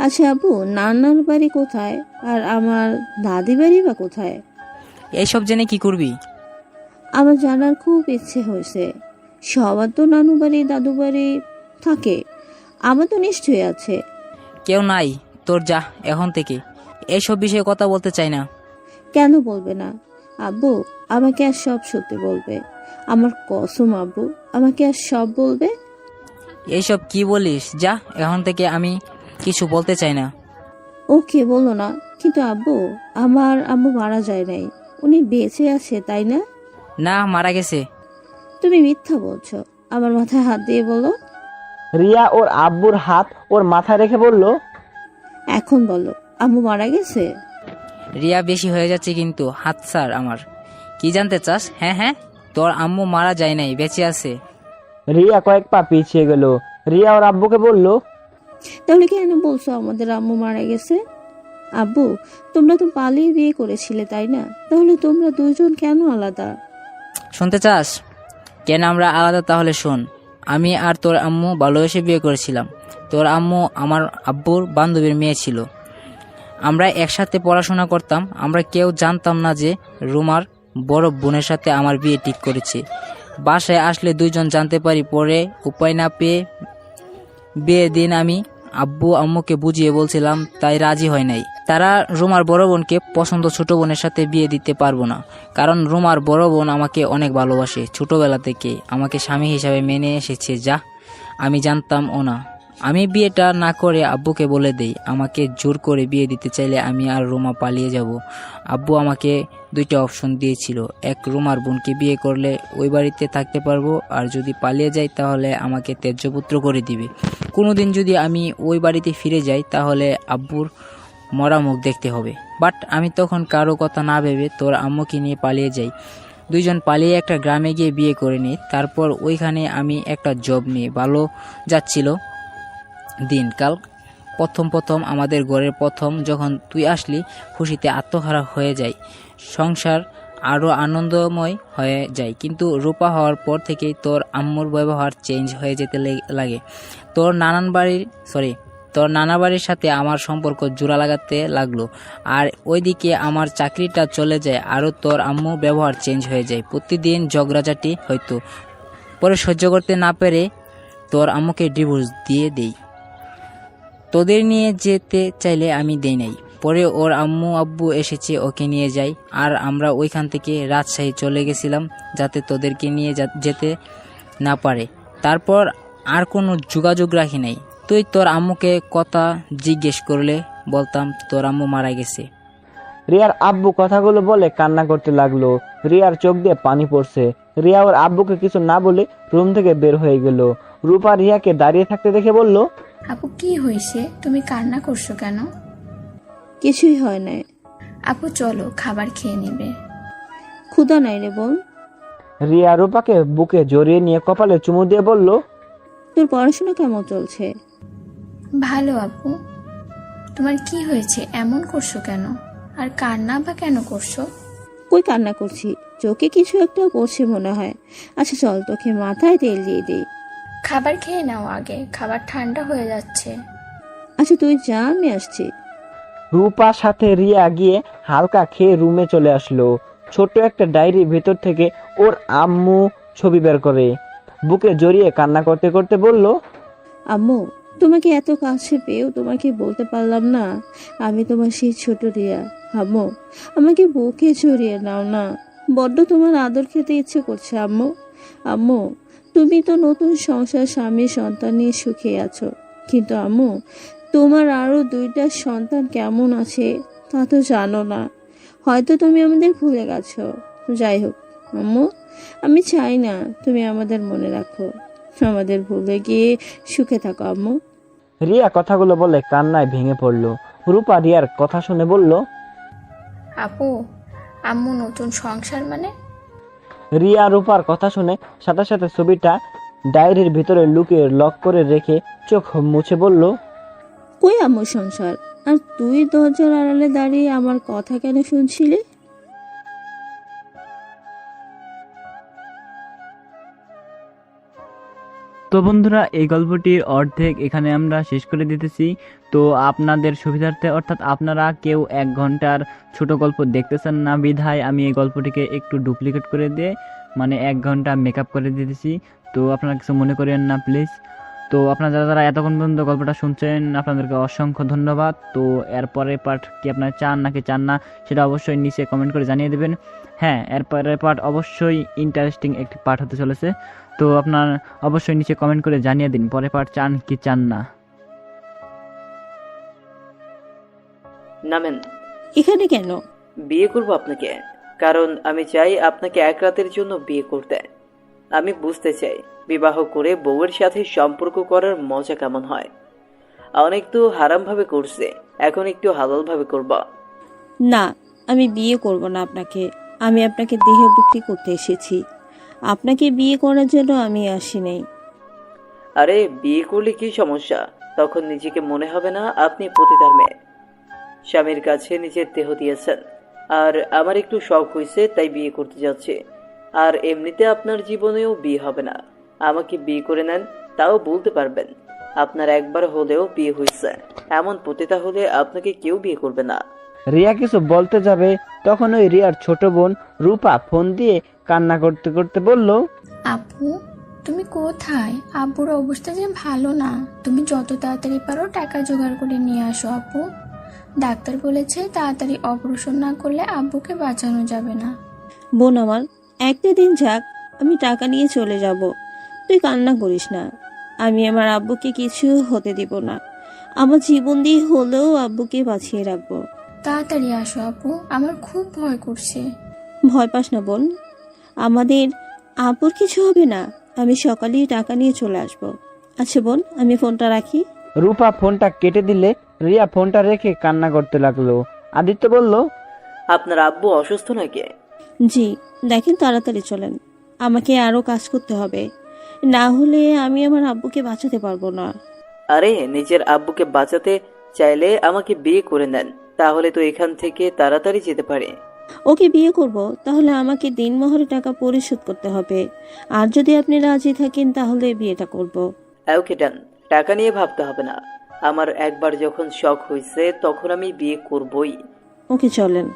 আচ্ছা আব্বু, নানার বাড়ি কোথায় আর আমার দাদি বাড়ি বা কোথায়? এইসব জেনে কি করবি? আমার জানার খুব ইচ্ছে হয়েছে। সবার তো নানু বাড়ি দাদু বাড়ি থাকে, আমার তো নিশ্চয়ই আছে। কেউ নাই তোর, যা এখন থেকে। এইসব বিষয়ে কথা বলতে চাই না। কেন বলবে না আব্বু? আমাকে আর সব সত্যি বলবে। আমার কসম আব্বু, আমাকে আর সব বলবে। এইসব কি বলিস? যা এখন থেকে, আমি কিছু বলতে চাই না। ওকে, বলো না। কিন্তু আব্বু, আমার আম্মু মারা যায় নাই, উনি বেঁচে আছে, তাই না? না, মারা গেছে। তুমি মিথ্যা বলছো। আমার মাথায় হাত দিয়ে বলো। রিয়া ওর আব্বুর হাত ওর মাথায় রেখে বলল, এখন বলো, আম্মু মারা গেছে? রিয়া, বেশি হয়ে যাচ্ছে কিন্তু। হাত ছাড় আমার। কি জানতে চাস? হ্যাঁ হ্যাঁ, তোর আম্মু মারা যায় নাই, বেঁচে আছে। রিয়া কয়েক পা পিছিয়ে গেল। রিয়া ওর আব্বুকে বলল, তাহলে কেন বলছো আমাদের আম্মু মারা গেছে? আব্বু, তোমরা তো পালিয়ে বিয়ে করেছিলে, তাই না? তাহলে তোমরা দুজন কেন আলাদা? শুনতে চাস কেন আমরা আলাদা? তাহলে শোন। আমি আর তোর আম্মু ভালোবেসে বিয়ে করেছিলাম। তোর আম্মু আমার আব্বুর বান্ধবীর মেয়ে ছিল। আমরা একসাথে পড়াশোনা করতাম। আমরা কেউ জানতাম না যে রুমার বড় বোনের সাথে আমার বিয়ে ঠিক করেছে। বাসায় আসলে দুইজন জানতে পারি। পরে উপায় না পেয়ে বিয়ের দিন আমি আব্বু আম্মুকে বুঝিয়ে বলছিলাম, তাই রাজি হয় নাই। তারা রুমার বড় বোনকে পছন্দ ছোট বোনের সাথে বিয়ে দিতে পারবো না, কারণ রুমার বড় বোন আমাকে অনেক ভালোবাসে। ছোটবেলা থেকে আমাকে স্বামী হিসাবে মেনে এসেছে, যা আমি জানতাম ও না। আমি বিয়েটা না করে আব্বুকে বলে দেই, আমাকে জোর করে বিয়ে দিতে চাইলে আমি আর রুমা পালিয়ে যাব। আব্বু আমাকে 2টা অপশন দিয়েছিল। এক, রুমার বোনকে বিয়ে করলে ওই বাড়িতে থাকতে পারবো, আর যদি পালিয়ে যাই তাহলে আমাকে ত্যায্যপুত্র করে দিবে। কোনোদিন যদি আমি ওই বাড়িতে ফিরে যাই তাহলে আব্বুর মরা মুখ দেখতে হবে। বাট আমি তখন কারো কথা না ভেবে তোর আম্মুকে নিয়ে পালিয়ে যাই। দুইজন পালিয়ে একটা গ্রামে গিয়ে বিয়ে করে নিই। তারপর ওইখানে আমি একটা জব নিয়ে ভালো যাচ্ছিল দিনকাল। প্রথম আমাদের ঘরের প্রথম যখন তুই আসলি, খুশিতে আত্মহারা হয়ে যায়। সংসার আরও আনন্দময় হয়ে যায়। কিন্তু রূপা হওয়ার পর থেকেই তোর আম্মুর ব্যবহার চেঞ্জ হয়ে যেতে লাগে। তোর নানা বাড়ির সাথে আমার সম্পর্ক জোড়া লাগাতে লাগলো। আর ওইদিকে আমার চাকরিটা চলে যায়, আরও তোর আম্মু ব্যবহার চেঞ্জ হয়ে যায়। প্রতিদিন ঝগড়াঝাটি হয়তো। পরে সহ্য করতে না পেরে তোর আম্মুকে ডিভোর্স দিয়ে দেই। তোদের নিয়ে যেতে চাইলে আমি দেই নাই। পরে ওর আম্মু আব্বু এসেছে, ওকে নিয়ে যাই। আর আমরা ওইখান থেকে রাজশাহী চলে গেছিলাম যাতে তোদেরকে নিয়ে যেতে না পারে। তারপর আর কোনো যোগাযোগ রাখি নাই। তুই তোর আম্মুকে কথা জিজ্ঞেস করলে বলতাম তোর আম্মু মারা গেছে। রিয়ার আব্বু কথাগুলো বলে কান্না করতে লাগলো। রিয়ার চোখ দিয়ে পানি পড়ছে। রিয়া ওর আব্বুকে কিছু না বলে রুম থেকে বের হয়ে গেল। রূপা রিয়াকে দাঁড়িয়ে থাকতে দেখে বলল, আপু কি হয়েছে? তুমি কান্না করছো কেন? কিছুই হয় নাই। আপু চলো, খাবার খেয়ে নেবে। ক্ষুধা নাই রে বোন। রিয়া রূপাকে বুকে জড়িয়ে নিয়ে কপালে চুমু দিয়ে বলল, তোর পড়াশোনা কেমন চলছে? ভালো আপু, তোমার কি হয়েছে? এমন করছো কেন? আর কান্না বা কেন করছো? কই কান্না করছি, চোখে কিছু একটা পড়ছে মনে হয়। আচ্ছা চল, তোকে মাথায় তেল দিয়ে দিই। খাবার খেয়ে নাও আগে, খাবার ঠান্ডা হয়ে যাচ্ছে। আচ্ছা তুই যা, আমি আসছি। রূপার সাথে রিয়া গিয়ে হালকা খেয়ে রুমে চলে আসলো। ছোট্ট একটা ডায়েরির ভেতর থেকে ওর আম্মু ছবি বের করে বুকে জড়িয়ে কান্না করতে করতে বলল, আম্মু, তোমাকে এত কাছে পেয়েও তোমাকে বলতে পারলাম না আমি তোমার সেই ছোট রিয়া। আম্মু, আমাকে বুকে জড়িয়ে নাও না, বড্ড তোমার আদর খেতে ইচ্ছে করছে আম্মু। আম্মু, তুমি তো নতুন সংসার, স্বামী, সন্তান নিয়ে সুখে আছো, কিন্তু আম্মু, তোমার আরো 2টা সন্তান কেমন আছে তা তো জানো না। হয়তো তুমি আমাদের ভুলে গেছো। যাই হোক আম্মু, আমি চাই না তুমি আমাদের মনে রাখো, আমাদের ভুলে গিয়ে সুখে থাকো আম্মু। রিয়া কথাগুলো বলে কান্নায় ভেঙে পড়ল। রূপা রিয়ার কথা শুনে বলল, আপু, আম্মু নতুন সংসার মানে? রিয়া রূপার কথা শুনে সাথে সাথে ছবিটা ডায়েরির ভিতরে লুকিয়ে লক করে রেখে চোখ মুছে বলল, কই আম্মু সংসার? আর তুই দরজার আড়ালে দাঁড়িয়ে আমার কথা কেন শুনছিলি? তো বন্ধুরা, এই গল্পটির অর্ধেক এখানে আমরা শেষ করে দিতেছি। তো আপনাদের সুবিধার্থে, অর্থাৎ আপনারা কেউ 1 ঘন্টার ছোট গল্প দেখতেছেন না বিধায় আমি এই গল্পটিকে একটু ডুপ্লিকেট করে দিয়ে মানে 1 ঘন্টা মেকআপ করে দিতেছি। তো আপনারা কিছু মনে করেন না প্লিজ। তো আপনারা যারা যারা এতক্ষণ পর্যন্ত গল্পটা শুনছেন আপনাদেরকে অসংখ্য ধন্যবাদ। তো এরপরের পার্ট কি আপনারা চান নাকি চান না সেটা অবশ্যই নিচে কমেন্ট করে জানিয়ে দেবেন। হ্যাঁ, এরপরের পার্ট অবশ্যই ইন্টারেস্টিং একটি পার্ট হতে চলেছে। তো আপনার অবশ্যই নিচে কমেন্ট করে জানিয়ে দিন পরের পার্ট চান কি চান না। নামেন। এখানে কেন? বিয়ে করব আপনাকে, কারণ আমি চাই আপনাকে এক রাতের জন্য বিয়ে করতে। আমি বুঝতে চাই বিবাহ করে বউয়ের সাথে সম্পর্ক করার মজা কেমন হয়। অনেক তো হারাম ভাবে করছে, এখন একটু হালাল ভাবে করবা। না, আমি বিয়ে করব না আপনাকে। আমি আপনাকে দেহ বিক্রি করতে এসেছি, আপনাকে বিয়ে করার জন্য আমি আসি নাই। আরে বিয়ে করলে কি সমস্যা? তখন নিজেকে মনে হবে না আপনি পতিতার মেয়ে। স্বামীর কাছে নিজের দেহ দিয়েছেন, আর আমার একটু শখ হয়েছে তাই বিয়ে করতে যাচ্ছে। আর এমনিতে আপনার জীবনেও বিয়ে হবে না। আমাকে বিয়ে করে নেন, তাও বলতে পারবেন আপনার একবার হলেও বিয়ে হয়েছে। এমন পতিতা হলে আপনাকে কেউ বিয়ে করবে না। রিয়া কিছু বলতে যাবে তখন ওই রিয়ার ছোট বোন রূপা ফোন দিয়ে কান্না করতে করতে বলল, আপু, তুমি কোথায়? আব্বুর অবস্থা যে ভালো না, তুমি যত তাড়াতাড়ি পারো টাকা জোগাড় করে নিয়ে আসো আপু। ডাক্তার বলেছে তাড়াতাড়ি অপারেশন না করলে আব্বুকে বাঁচানো যাবে না। বোন আমার, একটা দিন যাক, আমি টাকা নিয়ে চলে যাব। তুই কান্না করিস না, আমি আমার আব্বুকে কিছু হতে দিব না। আমার জীবন দিয়ে হলেও আব্বুকে বাঁচিয়ে রাখবো। তাড়াতাড়ি আসো আপু, আমার খুব ভয় করছে। ভয় পাস না বোন, আমাদের আব্বুর কিছু হবে না। আমি সকালেই টাকা নিয়ে চলে আসব। আচ্ছা বোন, আমি ফোনটা রাখি। রূপা ফোনটা কেটে দিলে রিয়া ফোনটা রেখে কান্না করতে লাগলো। আদিত্য বলল, আপনার আব্বু অসুস্থ নাকি? জি, দেখেন তাড়াতাড়ি চলেন, আমাকে আরো কাজ করতে হবে, না হলে আমি আমার আব্বুকে বাঁচাতে পারবো না। আরে নিজের আব্বুকে বাঁচাতে চাইলে আমাকে বিয়ে করে নেন, তাহলে তো এখান থেকে তাড়াতাড়ি যেতে পারে। ওকে বিয়ে করব, তাহলে আমাকে দিনমহরে টাকা পরিশোধ করতে হবে। আর যদি আপনি রাজি থাকেন তাহলে বিয়েটা করব। ওকে ডান, টাকা নিয়ে ভাবতে হবে না। আমার একবার যখন শখ হয়েছে তখন আমি বিয়ে করবই। ওকে চলেন।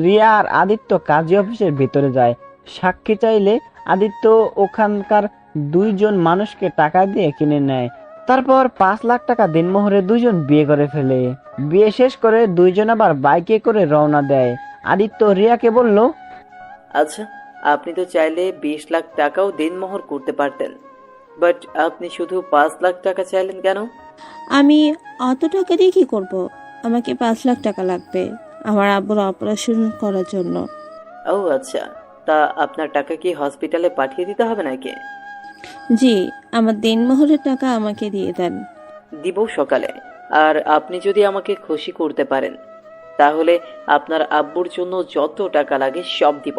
রিয়া আর আদিত্য কাজী অফিসের ভিতরে যায়। সাক্ষী চাইলে আদিত্য ওখানকার 2 জন মানুষকে টাকা দিয়ে কিনে নেয়। তারপর 5 লাখ টাকা দিনমোহরে 2 জন বিয়ে করে ফেলে। বিয়ে শেষ করে 2 জন আবার বাইকে করে রওনা দেয়। আদিত্য রিয়াকে বলল, আচ্ছা, আপনি তো চাইলে 20 লাখ টাকাও দিনমোহর করতে পারতেন, বাট আপনি শুধু 5 লাখ টাকা চাইলেন কেন? আমি অত টাকা দিয়ে কি করব? আমাকে 5 লাখ টাকা লাগবে আমার আব্বুর অপারেশন করার জন্য। ও আচ্ছা, তা আপনার টাকা কি হসপিটালে পাঠিয়ে দিতে হবে নাকি? জি, আমার দিনমোহরের টাকা আমাকে দিয়ে দেন। দিব সকালে। আর আপনি যদি আমাকে খুশি করতে পারেন তাহলে আপনার আব্বুর জন্য যত টাকা লাগে সব দিব।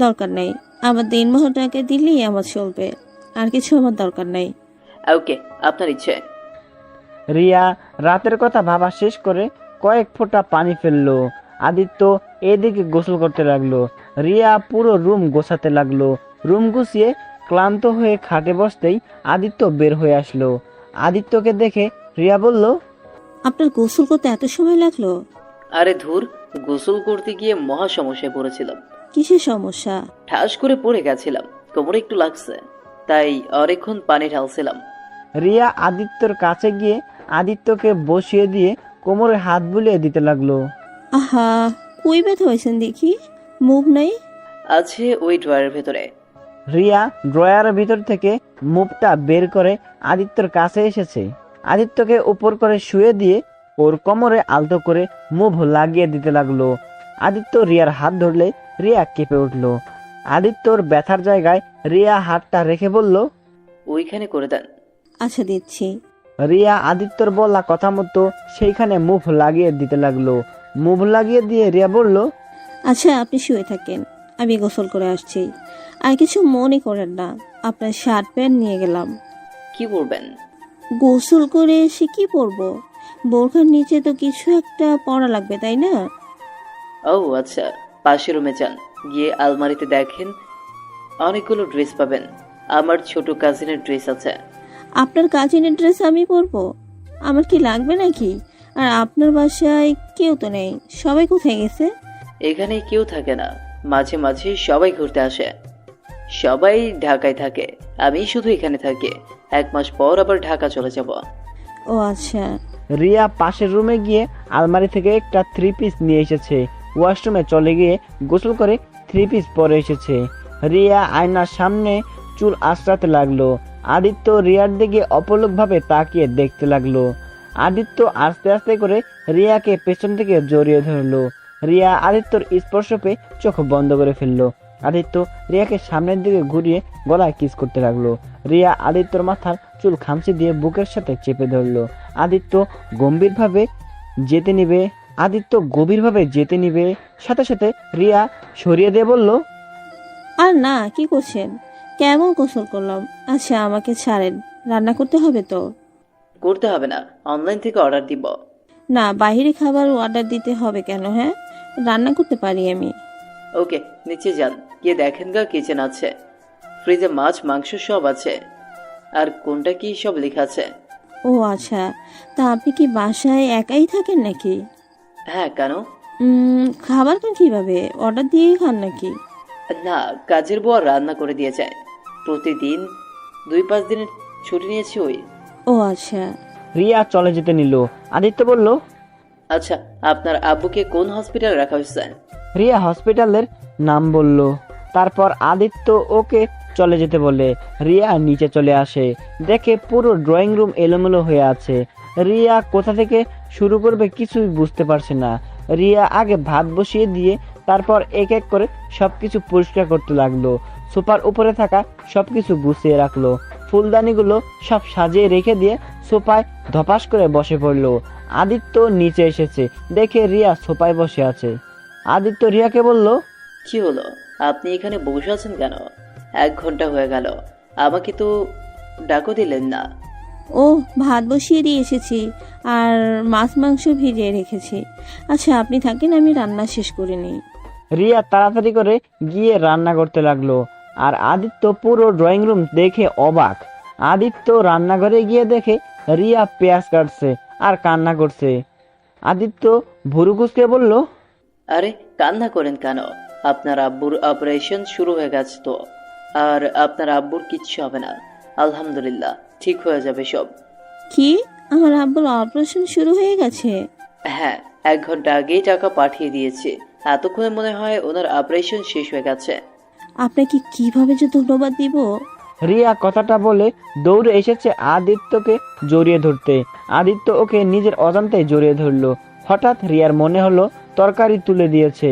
দরকার নেই, আমার দিনমোহর টাকা দিলেই আমার চলবে, আর কিছু আমার দরকার নেই। ওকে, আপনার ইচ্ছে। রিয়া রাতের কথা ভাবা শেষ করে কয়েক ফোঁটা পানি ফেললো। আদিত্য এদিকে গোসল করতে লাগলো। রিয়া পুরো রুম গোছাতে লাগলো। রুম গুছিয়ে ক্লান্ত হয়ে খাটে বসতেই আদিত্য বের হয়ে আসলো। আদিত্যকে দেখে রিয়া বলল, আপনার গোসল করতে এত সময় লাগলো? আরে ধুর, গোসল করতে গিয়ে মহা সমস্যায় পড়েছিলাম। কিসের সমস্যা? ঠাস করে পড়ে গেছিলাম, কোমরে একটু লাগছে, তাই অনেকক্ষণ পানি ঢালছিলাম। রিয়া আদিত্যর কাছে গিয়ে আদিত্যকে বসিয়ে দিয়ে কোমরে হাত বুলিয়ে দিতে লাগলো। আহা, কই ব্যথা হয়েছেন দেখি, মুভ নাই। আছে ওই ড্রয়ারের ভেতরে। রিয়া ড্রয়ারের ভিতর থেকে মুখটা বের করে আদিত্যর কাছে এসেছে। আদিত্যকে উপর করে শুয়ে দিয়ে ওর কোমরে আলতো করে মুভ লাগিয়ে দিতে লাগলো। আদিত্য রিয়ার হাত ধরলে রিয়া কেঁপে উঠলো। আদিত্যর ব্যথার জায়গায় রিয়া হাতটা রেখে বলল, ওইখানে করে দেন। আচ্ছা দিচ্ছি। রিয়া আদিত্যর বলা কথা মতো সেইখানে মুভ লাগিয়ে দিতে লাগলো। মুভ লাগিয়ে দিয়ে রিয়া বলল, আচ্ছা আপনি শুয়ে থাকেন, আমি গোসল করে আসছি। আর কিছু মনে করেন না, আপনার শার্ট প্যান্ট নিয়ে গেলাম। কি করবেন? গোসল করে এসে কি পরবো? বোরখার নিচে তো কিছু একটা পরা লাগবে, তাই না? ও আচ্ছা, পাশের রুমে যান, গিয়ে আলমারিতে দেখেন অনেকগুলো ড্রেস পাবেন। আমার ছোট কাজিনের ড্রেস আছে। আপনার কাজিনের ড্রেস আমি পরবো? আমার কি লাগবে নাকি? আর আপনার বাসায় কেউ তো নেই, সবাই কোথায় গেছে? এখানে কেউ থাকে না, মাঝে মাঝে সবাই ঘুরতে আসে। সবাই ঢাকায় থাকে, আমি শুধু এখানে থাকি। 1 মাস পর আবার ঢাকা চলে যাব। ও আচ্ছা। রিয়া পাশের রুমে গিয়ে আলমারি থেকে একটা 3 পিস নিয়ে এসেছে। ওয়াশরুমে চলে গিয়ে গোসল করে 3 পিস পরে এসেছে। রিয়া আয়নার সামনে চুল আঁচড়াতে লাগলো। আদিত্য রিয়ার দিকে অপলকভাবে তাকিয়ে দেখতে লাগলো। আদিত্য আস্তে আস্তে করে রিয়াকে পেছন থেকে জড়িয়ে ধরলো। রিয়া আদিত্যর স্পর্শ পেয়ে চোখ বন্ধ করে ফেললো। আদিত্য রিয়াকে সামনের দিকে ঘুরিয়ে গলায় কিস করতে লাগলো। রিয়া আদিত্যর মাথার চুল খামচি দিয়ে বুকের সাথে চেপে ধরলো। আদিত্য গভীরভাবে যেতে নিবে সাথে সাথে রিয়া সরিয়ে দিয়ে বলল, আর না, কি করছেন? কেমন গোসল করলাম। আচ্ছা আমাকে ছাড়েন, রান্না করতে হবে তো? করতে হবে না, অনলাইন থেকে অর্ডার দিব। না, বাইরে খাবার অর্ডার দিতে হবে কেন? হ্যাঁ, রান্না করতে পারি আমি। ওকে, নিচে যান, গিয়ে দেখেন গা কিচেন আছে, ফ্রিজে মাছ মাংস সব আছে। আর কোনটা কি সব লেখা আছে। ও আচ্ছা, তা আপনি কি বাসায় একাই থাকেন নাকি? হ্যাঁ, কেন? খাবার তো কিভাবে অর্ডার দিয়েই খান নাকি? না, কাজের বউ রান্না করে দিয়ে যায়। প্রতিদিন 2-5 দিনের ছুটি নিয়েছি ওই। ও আচ্ছা। রিয়া চলে যেতে নিল। আদিত্য বলল, আচ্ছা, আপনার আব্বুকে কোন হসপিটালে রাখা হয়েছে? রিয়া হসপিটালের নাম বলল। তারপর আদিত্য ওকে চলে যেতে বলে। রিয়া নিচে চলে আসে, দেখে পুরো ড্রয়িং রুম এলোমেলো হয়ে আছে। রিয়া কোথা থেকে শুরু করবে কিছুই বুঝতে পারছে না। রিয়া আগে ভাত বসিয়ে দিয়ে তারপর এক এক করে সবকিছু পরিষ্কার করতে লাগলো। সোফার উপরে থাকা সবকিছু গুছিয়ে রাখলো। ফুলদানিগুলো সব সাজিয়ে রেখে দিয়ে সোফায় ধপাস করে বসে পড়লো। আদিত্য নিচে এসেছে, দেখে রিয়া সোফায় বসে আছে। আদিত্য রিয়াকে বলল, কি হলো, আপনি এখানে বসে আছেন কেন? 1 ঘন্টা হয়ে গেল, আমাকে তো ডাকও দিলেন না। ও, ভাত বসিয়ে দিয়ে এসেছি আর মাছ মাংস ভিজিয়ে রেখেছি। আচ্ছা আপনি থাকেন, আমি রান্না শেষ করে নিই। রিয়া তাড়াতাড়ি করে গিয়ে রান্না করতে লাগলো। আর আদিত্য পুরো ড্রয়িং রুম দেখে অবাক। আদিত্য রান্নাঘরে গিয়ে দেখে রিয়া পেঁয়াজ কাটছে আর কান্না করছে। আদিত্য ভুরু কুঁচকে বলল, আরে কান্না করেন কেন? আপনার আব্বুর অপারেশন শুরু হয়ে গেছে তো। আর আপনার আব্বুর কিচ্ছু হবে না, আলহামদুলিল্লাহ, ঠিক হয়ে যাবে সব। কি, আমার আব্বুর অপারেশন শুরু হয়ে গেছে? হ্যাঁ, 1 ঘন্টা আগেই টাকা পাঠিয়ে দিয়েছে। এতক্ষণে মনে হয় ওনার অপারেশন শেষ হয়ে গেছে। আপনাকে কিভাবে যে ধন্যবাদ দিব। রিয়া কথাটা বলে দৌড়ে এসেছে আদিত্যকে জড়িয়ে ধরতে। আদিত্য ওকে নিজের অজান্তে জড়িয়ে ধরলো। হঠাৎ রিয়ার মনে হলো তরকারি তুলে দিয়েছে।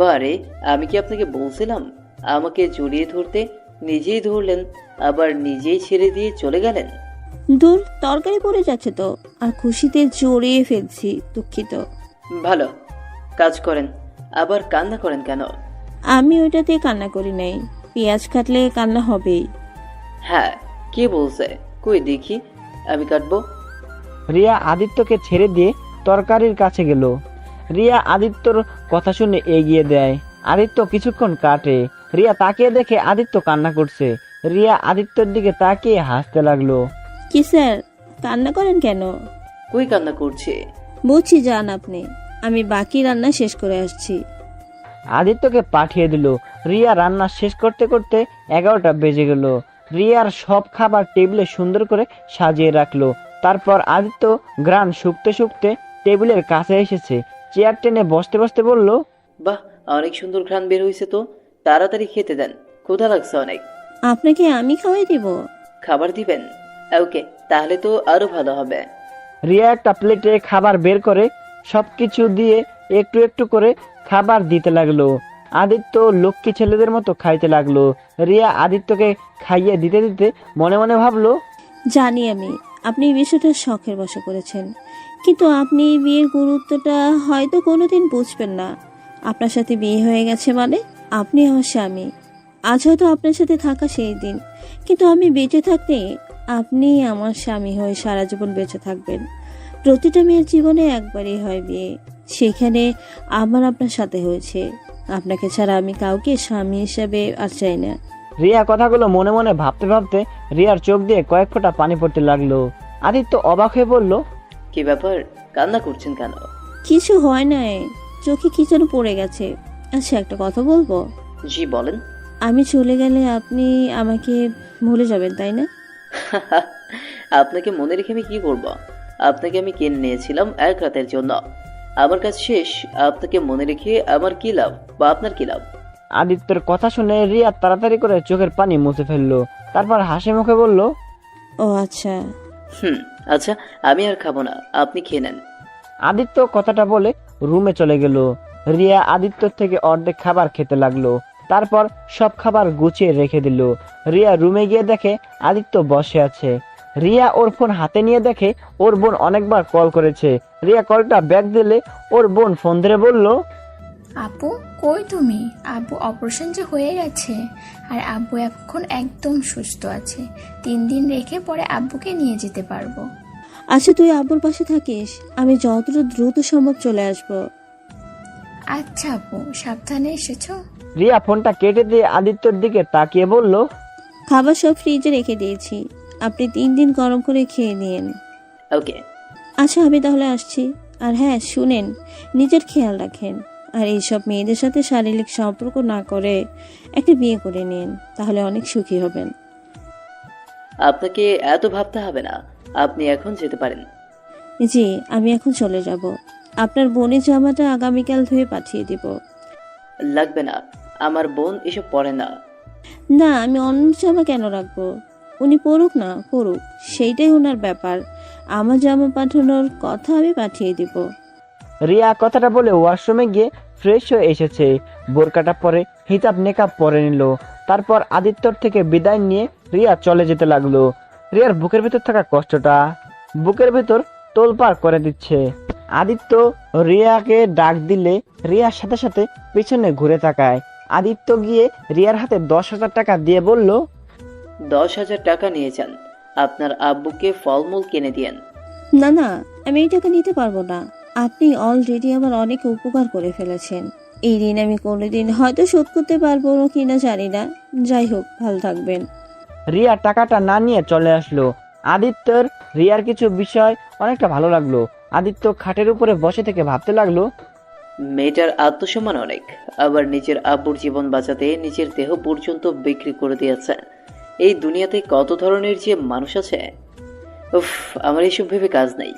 বারে, আমি কি আপনাকে বলছিলাম আমাকে জড়িয়ে ধরতে? নিজেই ধরলেন, আবার নিজেই ছেড়ে দিয়ে চলে গেলেন। দূর, তরকারি পড়ে যাচ্ছে তো, আর খুশিতে জড়িয়ে ফেলছি, দুঃখিত। ভালো কাজ করেন, আবার কান্না করেন কেন? আমি ওইটাতে কান্না করি নাই, পেঁয়াজ কাটলে কান্না হবেই। হ্যাঁ, কে বলছে? কই দেখি, আমি কাটবো। রিয়া আদিত্যকে ছেড়ে দিয়ে তরকারির কাছে গেল। রিয়া আদিত্যর কথা শুনে এগিয়ে দেয়। আদিত্য কিছুক্ষণ কাটে। রিয়া তাকিয়ে দেখে আদিত্য কান্না করছে। রিয়া আদিত্যর দিকে তাকিয়ে হাসতে লাগলো। কি স্যার, কান্না করেন কেন? কই কান্না করছে? বুঝছি, যান আপনি, আমি বাকি রান্না শেষ করে আসছি। আদিত্যকে পাঠিয়ে দিল। রিয়া রান্না শেষ করতে করতে 11টা বেজে গেল। রিয়ার সব খাবার টেবিলে সুন্দর করে সাজিয়ে রাখলো। তারপর আদিত্য গ্রান শুকতে শুকতে টেবিলের কাছে এসেছে। চেয়ার টেনে বসতে বসতে বলল, বাহ, অনেক সুন্দর ঘ্রাণ বের হয়েছে তো। তাড়াতাড়ি খেতে দেন, ক্ষুধা লাগছে অনেক। আপনাকে আমি খাওয়াই দিব? খাবার দিবেন? ওকে, তাহলে তো আরো ভালো হবে। রিয়া একটা প্লেটে খাবার বের করে সবকিছু দিয়ে একটু একটু করে খাবার দিতে লাগলো। আদিত্য লক্ষ্মী ছেলেদের মতো খাইতে লাগলো। রিয়া আদিত্যকে খাইয়ে দিতে দিতে মনে মনে ভাবলো, জানি আমি আপনি এই বিষয়টা শখের বশে করেছেন, কিন্তু আপনি এই বিয়ের গুরুত্বটা হয়তো কোনোদিন বুঝবেন না। আপনার সাথে বিয়ে হয়ে গেছে মানে আপনি আমার স্বামী। আজ হয়তো আপনার সাথে থাকা সেই দিন, কিন্তু আমি বেঁচে থাকতে আপনি আমার স্বামী হয়ে সারা জীবন বেঁচে থাকবেন। প্রতিটা মেয়ের জীবনে একবারই হয় বিয়ে, সেখানে আমার আপনার সাথে হয়েছে। আপনাকে ছাড়া আমি কাউকে স্বামী হিসাবে আর চাই না। রিয়া কথাগুলো মনে মনে ভাবতে ভাবতে রিয়ার চোখ দিয়ে কয়েক ফোঁটা পানি পড়তে লাগলো। আদিত্য অবাক হয়ে বলল, কি ব্যাপার, কান্না করছেন কেন? কিছু হয় নাই, চোখে কি যেন পড়ে গেছে। আচ্ছা, একটা কথা বলবো? জি বলেন। আমি চলে গেলে আপনি আমাকে ভুলে যাবেন, তাই না? আপনাকে মনে রেখে আমি কি করব? আপনাকে আমি কিনে নিয়েছিলাম 1 রাতের জন্য। আমার কাজ শেষ, আপনাকে মনে রেখে আমার কি লাভ বা আপনার কি লাভ? আদিত্যের কথা শুনে রিয়া তাড়াতাড়ি করে চোখের পানি মুছে ফেললো। তারপর হাসি মুখে বলল, ও আচ্ছা। আচ্ছা, আমি আর খাবো না, আপনি খেয়ে নেন। আদিত্য কথাটা বলে রুমে চলে গেল। রিয়া আদিত্যর থেকে অর্ধেক খাবার খেতে লাগলো। তারপর সব খাবার গুছিয়ে রেখে দিল। রিয়া রুমে গিয়ে দেখে আদিত্য বসে আছে। রিয়া ওর ফোন হাতে নিয়ে দেখে ওর বোন অনেকবার কল করেছে। রিয়া কলটা ব্যাক দিলে ওর বোন ফোন ধরে বলল, আপু কই তুমি? আব্বু অপারেশন যে হয়ে গেছে, আর আব্বু এখন একদম সুস্থ আছে। 3 দিন রেখে পরে আব্বুকে নিয়ে যেতে পারবো। আচ্ছা, তুই আব্বুর পাশে থাকিস, আমি যতটা দ্রুত সম্ভব চলে আসবো। আচ্ছা আপু, সাবধানে এসেছো? রিয়া ফোনটা কেটে দিয়ে আদিত্যর দিকে তাকিয়ে বলল, খাবার সব ফ্রিজে রেখে দিয়েছি, আপনি 3 দিন গরম করে খেয়ে নিন। ওকে। আচ্ছা, আমি তাহলে আসছি। আর হ্যাঁ, শুনেন, নিজের খেয়াল রাখেন। আর এইসব মেয়েদের সাথে শারীরিক সম্পর্ক না করে একটা বিয়ে করে নিন, তাহলে অনেক সুখী হবেন। আপনাকে এত ভাবতে হবে না, আপনি এখন যেতে পারেন। জি, আমি এখন চলে যাব। আপনার বোনের জামাটা আগামীকাল ধুয়ে পাঠিয়ে দিব। লাগবে না, আমার বোন এসব পরে না। না, আমি অন্য জামা কেন রাখবো? উনি পরুক না পরুক, সেইটাই ওনার ব্যাপার। আমার জামা পাঠানোর কথা আমি পাঠিয়ে দিব। রিয়া কথাটা বলে ওয়াশরুমে গিয়ে ফ্রেশ হয়ে এসেছে। বোরকাটা পরে হিজাব নেকাব পরে নিল। তারপর আদিত্যর থেকে বিদায় নিয়ে রিয়া চলে যেতে লাগলো। রিয়ার বুকের ভেতর থাকা কষ্টটা বুকের ভেতর তোলপাড় করে দিচ্ছে। আদিত্য রিয়াকে ডাক দিলে রিয়ার সাথে সাথে পিছনে ঘুরে তাকায়। আদিত্য গিয়ে রিয়ার হাতে 10,000 টাকা দিয়ে বলল, 10,000 টাকা নিয়ে যান, আপনার আব্বুকে ফলমূল কিনে দিয়েন। না না, আমি এই টাকা নিতে পারবো না। আপনি অলরেডি আমার অনেক উপকার করে ফেলেছেন। এই ঋণ আমি কোনোদিন হয়তো শোধ করতে পারবো কিনা জানি না। যাই হোক, ভালো থাকবেন। রিয়া টাকাটা না নিয়ে চলে আসলো। আদিত্যর রিয়ার কিছু বিষয় অনেকটা ভালো লাগলো। আদিত্য খাটের উপরে বসে থেকে ভাবতে লাগলো, মেয়েটার আত্মসম্মান অনেক, আবার নিজের আব্বুর জীবন বাঁচাতে নিজের দেহ পর্যন্ত বিক্রি করে দিয়েছে। এই দুনিয়াতে কত ধরনের যে মানুষ আছে, উফ, আমার এইসব ভেবে কাজ নেই।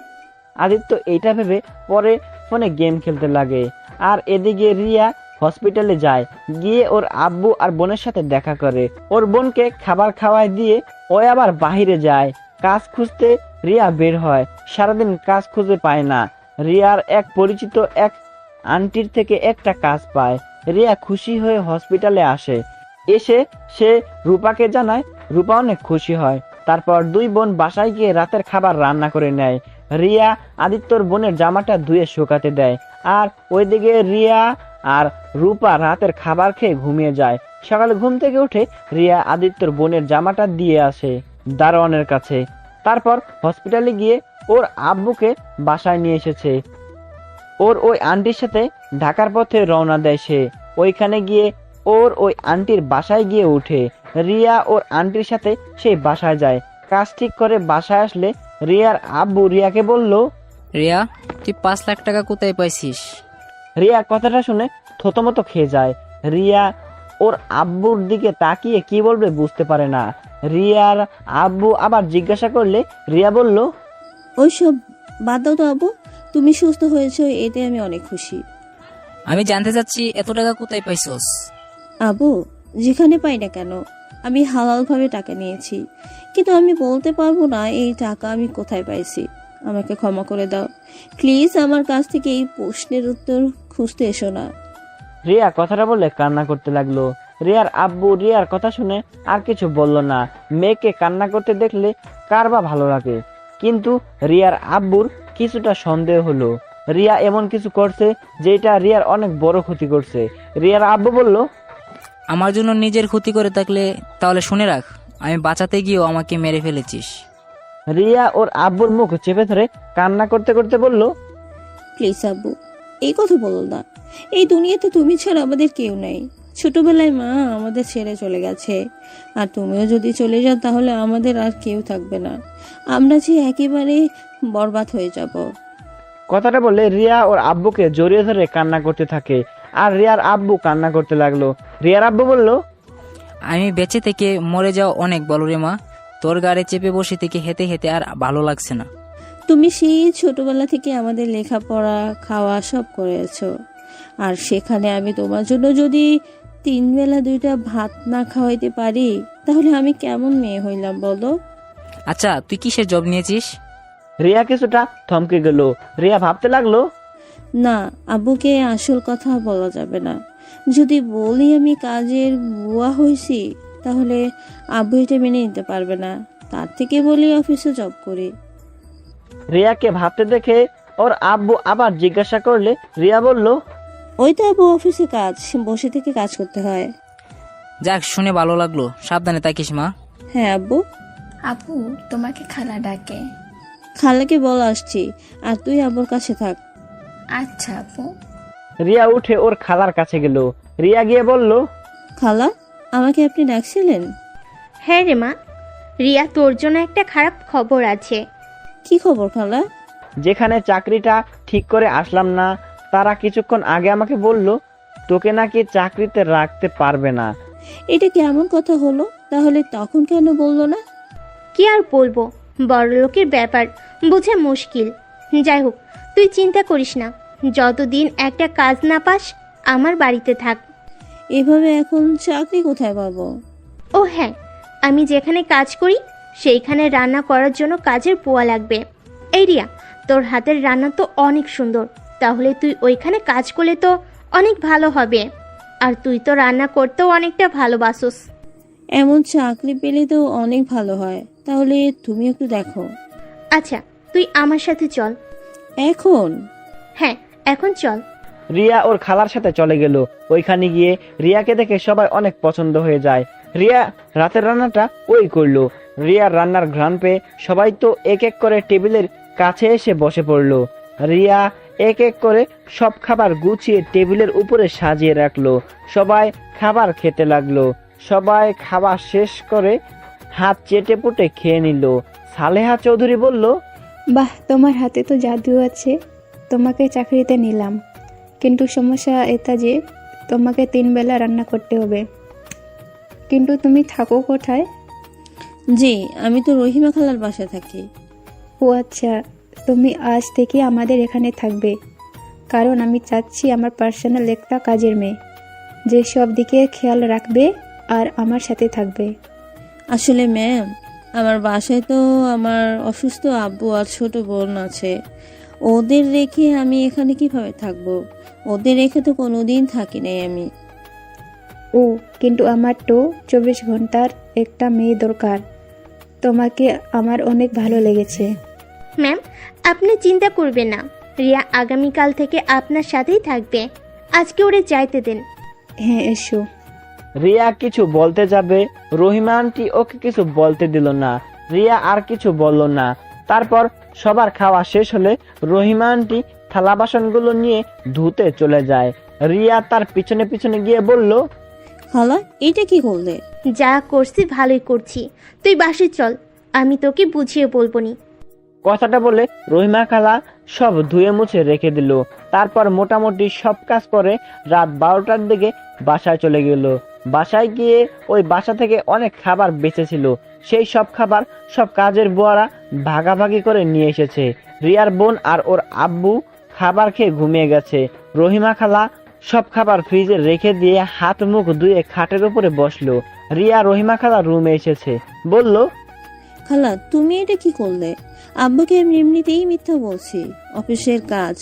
আদিত্য এইটা ভেবে পরে ফোনে গেম খেলতে লাগে। আর এদিকে রিয়া হসপিটালে যায়। গিয়ে ওর আব্বু আর বোনের সাথে দেখা করে। ওর বোনকে খাবার খাওয়ায় দিয়ে ও আবার বাহিরে যায় কাজ খুঁজতে। রিয়া বের হয়, সারাদিন কাজ খুঁজে পায় না। রিয়ার এক পরিচিত এক আন্টির থেকে একটা কাজ পায়। রিয়া খুশি হয়ে হসপিটালে আসে। এসে সে রূপাকে জানায়। রূপা অনেক খুশি হয়। তারপর 2 বোন বাসায় গিয়ে রাতের খাবার রান্না করে নেয়। রিয়া আদিত্যর বোনের জামাটা ধুয়ে শুকাতে দেয়। আর ওইদিকে রিয়া আর রূপা রাতের খাবার খেয়ে ঘুমিয়ে যায়। সকালে ঘুম থেকে উঠে রিয়া আদিত্যর বোনের জামাটা দিয়ে আসে দারোয়ানের কাছে। তারপর হসপিটালে গিয়ে ওর আব্বুকে বাসায় নিয়ে এসেছে। ওর ওই আন্টির সাথে ঢাকার পথে রওনা দেয় সে। ওইখানে গিয়ে ওর ওই আন্টির বাসায় গিয়ে উঠে। রিয়া ওর আন্টির সাথে সেই বাসায় যায়। কাজ ঠিক করে বাসায় আসলে রিয়ার আব্বু রিয়াকে বলল। রিয়া, তুই 5 লাখ টাকা কোথায় পাইছিস? রিয়া কথাটা শুনে থতমত খেয়ে যায়। রিয়া ওর আব্বুর দিকে তাকিয়ে কি বলবে বুঝতে পারে না। রিয়ার আব্বু আবার জিজ্ঞাসা করলে রিয়া বলল, ওইসব বাদ দাও তো আব্বু, তুমি সুস্থ হয়েছো এতে আমি অনেক খুশি। আমি জানতে চাচ্ছি এত টাকা কোথায় পাইছস? আব্বু, যেখানে পাই না কেন আমি হালালভাবে টাকা নিয়েছি, কিন্তু আমি বলতে পারবো না এই টাকা আমি কোথায় পাইছি। আমাকে ক্ষমা করে দাও প্লিজ, আমার কাছ থেকে এই প্রশ্নের উত্তর খুঁজতে এসো না। রিয়া কথাটা বলে কান্না করতে লাগলো। রিয়ার আব্বু রিয়ার কথা শুনে আর কিছু বলল না। মেয়েকে কান্না করতে দেখলে কার বা ভালো লাগে, কিন্তু রিয়ার আব্বুর কিছুটা সন্দেহ হলো। রিয়া এমন কিছু করছে যেটা রিয়ার অনেক বড় ক্ষতি করছে। রিয়ার আব্বু বলল, আমার জন্য নিজের ক্ষতি করে থাকলে তাহলে শুনে রাখ, আমি বাঁচাতে গিয়েও আমাকে মেরে ফেলেছিস। রিয়া ওর আব্বুর মুখ চেপে ধরে কান্না করতে করতে বলল, প্লিজ আব্বু, এই কথা বলো না। এই দুনিয়াতে তুমি ছাড়া আমাদের কেউ নাই। ছোটবেলায় মা আমাদের ছেড়ে চলে গেছে, আর তুমিও যদি চলে যাও তাহলে আমাদের আর কেউ থাকবে না। আমরা যে একেবারে বরবাদ হয়ে যাব। কথাটা বলে রিয়া ওর আব্বুকে জড়িয়ে ধরে কান্না করতে থাকে। আর রিয়ার আব্বু কান্না করতে লাগলো। রিয়ার আব্বু বলল, আমি বেঁচে থেকে মরে যাও অনেক বলো রে মা, তোর গাড়ি চেপে বসে থেকে হেঁটে হেঁটে আর ভালো লাগছে না। তুমি সেই ছোটবেলা থেকে আমাদের লেখাপড়া খাওয়া সব করেছো, আর সেখানে আমি তোমার জন্য যদি 3 বেলা 2টা ভাত না খাওয়াইতে পারি তাহলে আমি কেমন মেয়ে হইলাম বলো? আচ্ছা, তুই কিসের জব নিয়েছিস? রিয়া কিছুটা থমকে গেল। রিয়া ভাবতে লাগলো, না, আব্বুকে আসল কথা বলা যাবে না। যদি বলি আমি কাজের বুয়া হয়েছি তাহলে আব্বু এটা মেনে নিতে পারবে না। তার থেকে বলি অফিসে জব করি। রিয়াকে ভাবতে দেখে ওর আব্বু আবার জিজ্ঞাসা করলে রিয়া বলল, ওই তো আব্বু, অফিসে কাজ, বসে থেকে কাজ করতে হয়। যাক, শুনে ভালো লাগলো, সাবধানে থাকিস মা। হ্যাঁ আব্বু। আপু, তোমাকে খালা ডাকে। খালাকে বল আসছি, আর তুই আব্বুর কাছে থাক। আচ্ছা আপু। রিয়া উঠে ওর খালার কাছে গেল। রিয়া গিয়ে বলল, খালা, আমাকে আপনি ডাকছিলেন? হ্যাঁ রে মা, রিয়া তোর জন্য একটা খারাপ খবর আছে। কি খবর খালা? যেখানে চাকরিটা ঠিক করে আসলাম না, তারা কিছুক্ষণ আগে আমাকে বলল তোকে নাকি চাকরিতে রাখতে পারবে না। এটা কেমন কথা হলো? তাহলে তখন কেন বললো না? কি আর বলবো, বড়লোকের ব্যাপার, বোঝা মুশকিল। যাই হোক, তুই চিন্তা করিস না, যতদিন একটা কাজ না পাস আমার বাড়িতে থাক। এভাবে এখন চাকরি কোথায় পাবো? ও হ্যাঁ, আমি যেখানে কাজ করি সেইখানে রান্না করার জন্য কাজের পোয়া লাগবে। এই রিয়া, তোর হাতের রান্না তো অনেক সুন্দর, তাহলে তুই ওইখানে কাজ করলে তো অনেক ভালো হবে। আর তুই তো রান্না করতেও অনেকটা ভালোবাসোস। এমন চাকরি পেলে তো অনেক ভালো হয়, তাহলে তুমি একটু দেখো। আচ্ছা, তুই আমার সাথে চল। এখন? হ্যাঁ, এখন চল। রিয়া ওর খালার সাথে চলে গেল। ওইখানে গিয়ে রিয়াকে দেখে সবাই অনেক পছন্দ হয়ে যায়। রিয়া রাতের রান্নাটা ওই করলো। রিয়ার রান্নার ঘ্রাণ পেয়ে সবাই তো এক এক করে টেবিলের কাছে এসে বসে পড়লো। রিয়া এক এক করে সব খাবার গুছিয়ে টেবিলের উপরে সাজিয়ে রাখলো। সবাই খাবার খেতে লাগলো। সবাই খাবার শেষ করে হাত চেটে পুটে খেয়ে নিল। সালেহা চৌধুরী বলল, বাহ, তোমার হাতে তো জাদু আছে। তোমাকে চাকরিতে নিলাম, কিন্তু সমস্যা এটা যে তোমাকে 3 বেলা রান্না করতে হবে। কিন্তু তুমি থাকো কোথায়? জি, আমি তো রহিমা খালার বাসায় থাকি। ও আচ্ছা, তুমি আজ থেকে আমাদের এখানে থাকবে, কারণ আমি চাচ্ছি আমার পার্সোনাল একটা কাজের মেয়ে, যে সব দিকে খেয়াল রাখবে আর আমার সাথে থাকবে। আসলে ম্যাম, আমার বাসায় তো আমার অসুস্থ আব্বু আর ছোট বোন আছে। ওদের রেখে আমি এখানে কিভাবে থাকবো? ওদের রেখে তো কোনোদিন থাকি নাই আমি। ও, কিন্তু আমার তো 24 ঘন্টার একটা মেয়ে দরকার। তোমাকে আমার অনেক ভালো লেগেছে। ম্যাম, আপনি চিন্তা করবেন না, রিয়া আগামীকাল থেকে আপনার সাথেই থাকবে। আজকে ওরে যাইতে দেন। হ্যাঁ, এসো। রিয়া কিছু বলতে যাবে, রহিমা আন্টি ওকে কিছু বলতে দিল না। রিয়া আর কিছু বলল না। তারপর সবার খাওয়া শেষ হলে রহিমা আন্টি থালা বাসনগুলো নিয়ে ধুতে চলে যায়। রিয়া তার পিছনে পিছনে গিয়ে বলল, খালা এটা কি করলে? যা করছি ভালোই করছি, তুই বাসে চল, আমি তোকে বুঝিয়ে বলবো নি। কথাটা বলে রহিমা খালা সব ধুয়ে মুছে রেখে দিল। তারপর মোটামুটি সব কাজ করে রাত 12টার দিকে বাসায় চলে গেল। বাসায় গিয়ে ওই বাসা থেকে অনেক খাবার বেঁচেছিল, সেই সব খাবার সব কাজের বুয়ারা ভাগাভাগি করে নিয়ে এসেছে। রিয়ার বোন আর ওর আব্বু খাবার খেয়ে ঘুমিয়ে গেছে। রহিমা খালা সব খাবার ফ্রিজে রেখে দিয়ে হাত মুখ ধুয়ে খাটের উপরে বসলো। রিয়া রহিমা খালা রুমে এসেছে, বলল, খালা তুমি এটা কি করলে? আব্বুকে আমি এমনিতেই মিথ্যা বলছি, অফিসের কাজ।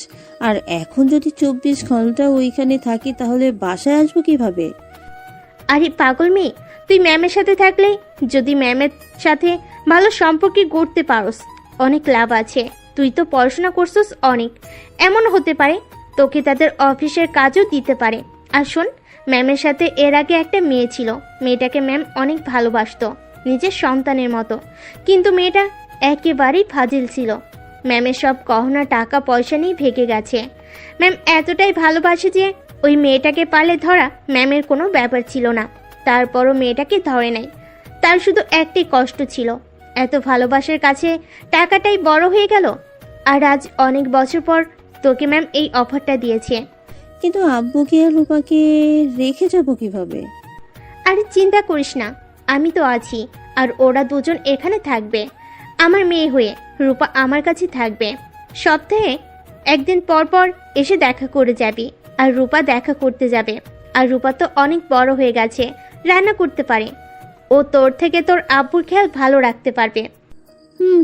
আর এখন যদি 24 ঘন্টা ওইখানে থাকি তাহলে বাসায় আসবো কিভাবে? আরে পাগল মেয়ে, তুই ম্যামের সাথে থাকলে, যদি ম্যামের সাথে ভালো সম্পর্কে গড়তে পারোস, অনেক লাভ আছে। তুই তো পড়াশোনা করছিস অনেক, এমন হতে পারে তোকে তাদের অফিসের কাজও দিতে পারে। আর শোন, ম্যামের সাথে এর আগে একটা মেয়ে ছিল, মেয়েটাকে ম্যাম অনেক ভালোবাসতো, নিজের সন্তানের মতো। কিন্তু মেয়েটা একেবারেই ফাজিল ছিল, ম্যামের সব গহনা টাকা পয়সা নিয়ে ভেগে গেছে। ম্যাম এতটাই ভালোবাসে যে ওই মেয়েটাকে পালে ধরা ম্যামের কোনো ব্যাপার ছিল না। তারপরও মেয়েটাকে ধরে নাই, তার শুধু একটাই কষ্ট ছিল, এত ভালোবাসার কাছে টাকাটাই বড় হয়ে গেল। আর আজ অনেক বছর পর তোকে ম্যাম এই অফারটা দিয়েছে। কিন্তু আব্বুকে আর রূপাকে রেখে যাবো কিভাবে? আরে চিন্তা করিস না, আমি তো আছি, আর ওরা দুজন এখানে থাকবে আমার মেয়ে হয়ে। রূপা আমার কাছে থাকবে, সপ্তাহে একদিন পর পর এসে দেখা করে যাবি, আর রূপা দেখা করতে যাবে। আর রূপা তো অনেক বড় হয়ে গেছে, রান্না করতে পারে, ও তোর থেকে তোর আব্বুর খেয়াল ভালো রাখতে পারবে।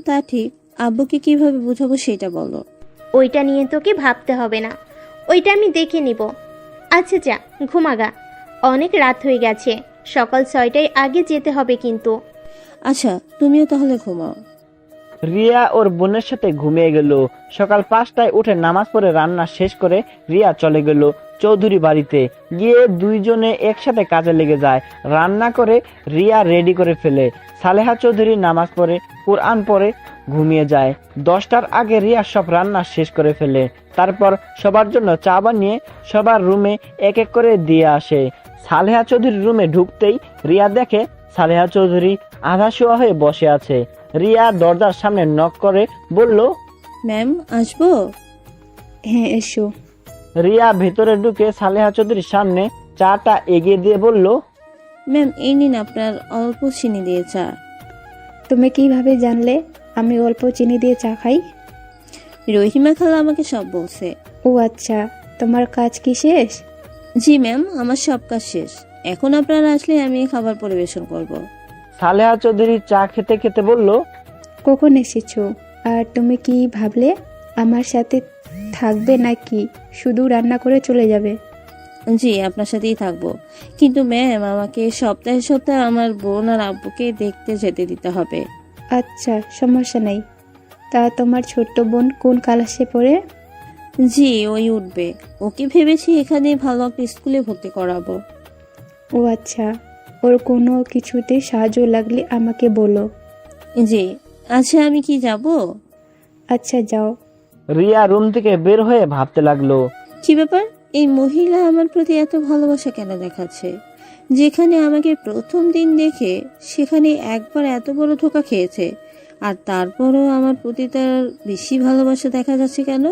তা ঠিক, আব্বুকে কিভাবে বুঝাবো সেটা বলো। ওইটা নিয়ে তোকে ভাবতে হবে না, ওইটা আমি দেখে নিব। আচ্ছা যা ঘুমাগা, অনেক রাত হয়ে গেছে, সকাল 6টায় আগে যেতে হবে কিন্তু। আচ্ছা তুমিও তাহলে ঘুমাও। রিয়া ওর বোনের সাথে ঘুমিয়ে গেল। সকাল 5টায় উঠে নামাজ পড়ে রান্না শেষ করে রিয়া চলে গেল চৌধুরী বাড়িতে। গিয়ে দুইজনে একসাথে কাজে লেগে যায়। রান্না করে রিয়া রেডি করে ফেলে। সালেহা চৌধুরী নামাজ পড়ে কোরআন পড়ে ঘুমিয়ে যায়। 10টার আগে রিয়া সব রান্না শেষ করে ফেলে। তারপর সবার জন্য চা বানিয়ে সবার রুমে এক এক করে দিয়ে আসে। সালেহা চৌধুরীর রুমে ঢুকতেই রিয়া দেখে সালেহা চৌধুরী আধা শোয়া হয়ে বসে আছে। রিয়া দরজার সামনে নক করে বলল, ম্যাম আসবো? হ্যাঁ এসো। রিয়া ভেতরে ঢুকে সালেহা চৌধুরীর সামনে চাটা এগিয়ে দিয়ে বলল, ম্যাম এই নিন আপনার অল্প চিনি দিয়ে চা। তুমি কিভাবে জানলে আমি অল্প চিনি দিয়ে চা খাই? রহিমা খালা আমাকে সব বলছে। ও আচ্ছা, তোমার কাজ কি শেষ? জি ম্যাম, আমার সব কাজ শেষ, এখন আপনারা আসলে আমি খাবার পরিবেশন করব। সালেহা চৌধুরী চা খেতে খেতে বলল, কখন এসেছো? আর তুমি কি ভাবলে আমার সাথে থাকবে নাকি শুধু রান্না করে চলে যাবে? জি আপনার সাথেই থাকবো, কিন্তু ম্যাম আমাকে সপ্তাহে সপ্তাহে আমার বোন আর আব্বুকে দেখতে যেতে দিতে হবে। আচ্ছা সমস্যা নেই। তা তোমার ছোট্ট বোন কোন ক্লাসে পড়ে? জি ওই উঠবে, ওকে ভেবেছি এখানে ভালো একটা স্কুলে ভর্তি করাবো। ও আচ্ছা, ওর কোনো কিছুতে সাহায্য লাগলে আমাকে বলো। জি আচ্ছা, আমি কি যাব? আচ্ছা যাও। রিয়া রুম থেকে বের হয়ে ভাবতে লাগলো, কি ব্যাপার, এই মহিলা আমার প্রতি এত ভালোবাসা কেন দেখাচ্ছে? যেখানে আমাকে প্রথম দিন দেখে সেখানে একবার এত বড় ধোঁকা খেয়েছে, আর তারপরও আমার প্রতি তার বেশি ভালোবাসা দেখা যাচ্ছে কেন?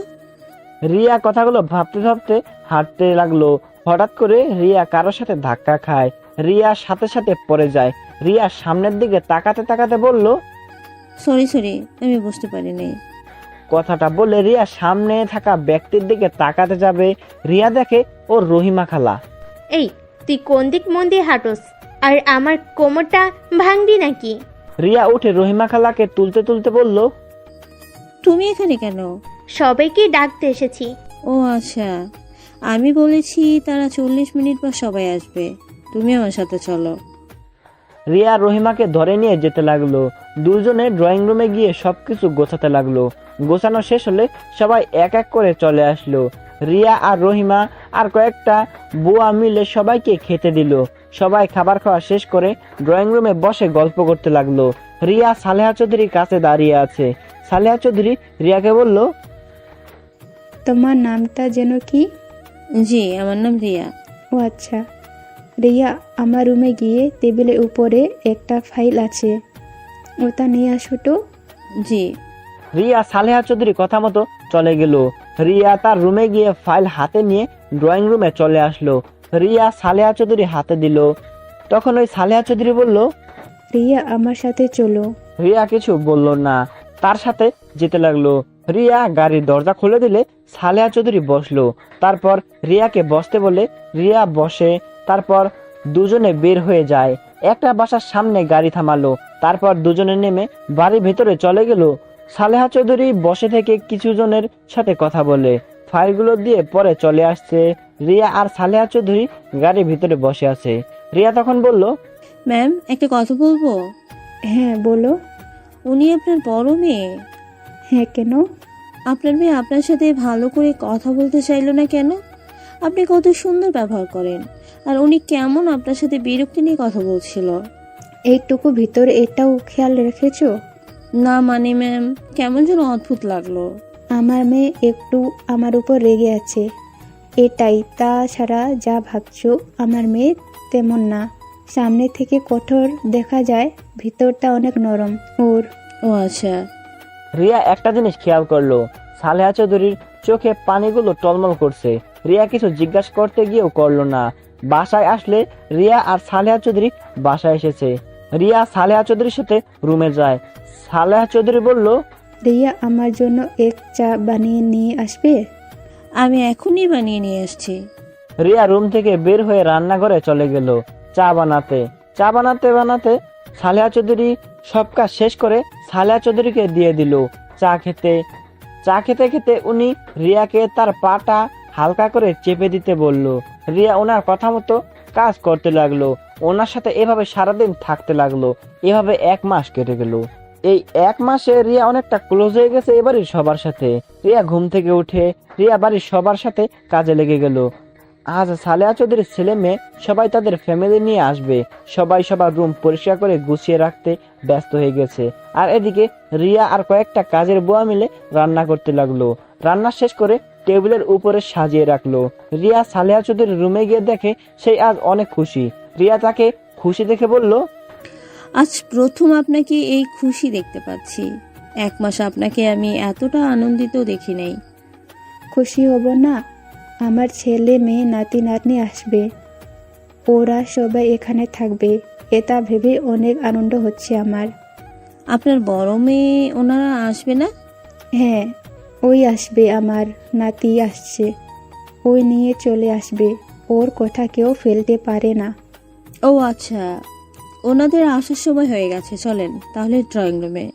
রিয়া কথাগুলো ভাবতে ভাবতে হাঁটতে লাগলো। হঠাৎ করে রিয়া কারোর সাথে ধাক্কা খায়। রিয়া সাথে সাথে পড়ে যায়। রিয়া সামনের দিকে তাকাতে তাকাতে বলল, সরি আমি বুঝতে পারিনি। কথাটা বলে রিয়া সামনে থাকা ব্যক্তির দিকে তাকাতে যাবে, রিয়া দেখে ওর রহিমা খালা। এই তুই কোন দিক মন দিয়ে হাঁটোস, আর আমার কোমরটা ভাঙবি নাকি? রিয়া উঠে রহিমা খালাকে তুলতে তুলতে বলল, তুমি এখানে কেন? সবাইকে ডাকতে এসেছি। ও আচ্ছা, আমি বলেছি তারা 40 মিনিট পর সবাই আসবে, তুমি আমার সাথে চলো। রিয়া রহিমাকে ধরে নিয়ে যেতে লাগলো। দুজনে ড্রয়িং রুমে গিয়ে সবকিছু গোছাতে লাগলো। গোছানো শেষ হলে সবাই এক এক করে চলে আসলো। রিয়া আর রহিমা আর কয়েকটা বুয়া মিলে সবাইকে খেতে দিল। সবাই খাবার খাওয়া শেষ করে ড্রয়িং রুমে বসে গল্প করতে লাগলো। রিয়া সালেহা চৌধুরীর কাছে দাঁড়িয়ে আছে। সালেহা চৌধুরী রিয়াকে বলল, তোমার নামটা যেন কি? জি, আমার নাম রিয়া। ও আচ্ছা। রিয়া, আমার রুমে গিয়ে টেবিলের উপরে একটা ফাইল আছে, ওটা নিয়ে আসো তো। জি। রিয়া সালেহা চৌধুরী কথা মতো চলে গেল। রিয়া তার রুমে গিয়ে ফাইল হাতে নিয়ে ড্রয়িং রুমে চলে আসলো। রিয়া সালেহা চৌধুরী হাতে দিল। তখন ওই সালেহা চৌধুরী বলল, রিয়া, আমার সাথে চলো। রিয়া কিছু বলল না, তার সাথে যেতে লাগলো। রিয়া গাড়ির দরজা খুলে দিলে সালেহা চৌধুরী বসলো। তারপর রিয়াকে বসতে বলে রিয়া বসে। তারপর দুজনে বের হয়ে যায়। একটা বাসার সামনে গাড়ি থামালো। তারপর দুজনে নেমে বাড়ির ভেতরে চলে গেল। সালেহা চৌধুরী বসে থেকে কিছু জনের সাথে কথা বলে ফাইলগুলো দিয়ে পরে চলে আসছে। রিয়া আর সালেহা চৌধুরী গাড়ির ভিতরে বসে আছে। রিয়া তখন বলল, ম্যাম, একটা কথা বলবো? হ্যাঁ বলো। উনি আপনার বড় মেয়ে? হ্যাঁ, কেন? আপনার মেয়ে আপনার সাথে ভালো করে কথা বলতে চাইলো না কেন? আপনি কত সুন্দর ব্যবহার করেন, আর উনি কেমন আপনার সাথে বিরক্তি নিয়ে কথা বলছিল। এইটুকু ভিতরে এটাও খেয়াল রেখেছো? না মানে ম্যাম, কেমন যেন অদ্ভুত লাগলো। আমার মেয়ে একটু আমার উপর রেগে আছে, এটাই। তাছাড়া যা ভাবছো আমার মেয়ে তেমন না। সামনে থেকে কঠোর দেখা যায়, ভিতরটা অনেক নরম ওর। ও আচ্ছা। রিয়া একটা জিনিস খেয়াল করলো, সালেহা চৌধুরীর চোখে পানিগুলো টলমল করছে। রিয়া কিছু জিজ্ঞাসা করতে গিয়েও করলো না। বাসায় আসলে রিয়া আর সালেহা চৌধুরী বাসায় এসেছে। রিয়া সালেহা চৌধুরীর সাথে রুমে যায়। সালেহা চৌধুরী বলল, রিয়া, আমার জন্য এক চা বানিয়ে নিয়ে আসবে? আমি এখনই বানিয়ে নিয়ে আসছি। রিয়া রুম থেকে বের হয়ে রান্নাঘরে চলে গেল চা বানাতে। চা বানাতে বানাতে সালেহা চৌধুরী সব কাজ শেষ করে সালেহা চৌধুরীকে দিয়ে দিল চা খেতে। চা খেতে খেতে উনি রিয়াকে তার পাটা হালকা করে চেপে দিতে বলল। রিয়া ওনার কথা মতো কাজ করতে লাগলো। ওনার সাথে এভাবে সারাদিন থাকতে লাগলো। এভাবে 1 মাস কেটে গেল। এই 1 মাসে রিয়া অনেকটা ক্লোজ হয়ে গেছে এবারই সবার সাথে। রিয়া ঘুম থেকে উঠে রিয়া বাড়ির সবার সাথে কাজে লেগে গেল। আজ সালেহা চৌধুরীর ছেলে মেয়ে সবাই তাদের ফ্যামিলি নিয়ে আসবে। সবাই সবার রুম পরিষ্কার করে গুছিয়ে রাখতে ব্যস্ত হয়ে গেছে। আর এদিকে রিয়া আর কয়েকটা কাজের বুয়া মিলে রান্না করতে লাগলো। রান্না শেষ করে টেবিলের উপরে সাজিয়ে রাখলো। রিয়া সালেহা চৌধুরীর রুমে গিয়ে দেখে সেই আজ অনেক খুশি। রিয়া তাকে খুশি দেখে বলল, আজ প্রথম আপনাকে এই খুশি দেখতে পাচ্ছি। 1 মাস আপনাকে আমি এতটা আনন্দিত দেখি নাই। খুশি হব না? আমার ছেলে মেয়ে নাতি নাতনি আসবে, ওরা সবাই এখানে থাকবে, এটা ভেবে অনেক আনন্দ হচ্ছে আমার। আপনার বড় মেয়ে ওনারা আসবে না? হ্যাঁ, ওই আসবে, আমার নাতি আসছে, ওই নিয়ে চলে আসবে। ওর কথা কেউ ফেলতে পারে না। ও আচ্ছা, ওনাদের আসার সময় হয়ে গেছে, চলেন তাহলে ড্রয়িং রুমে।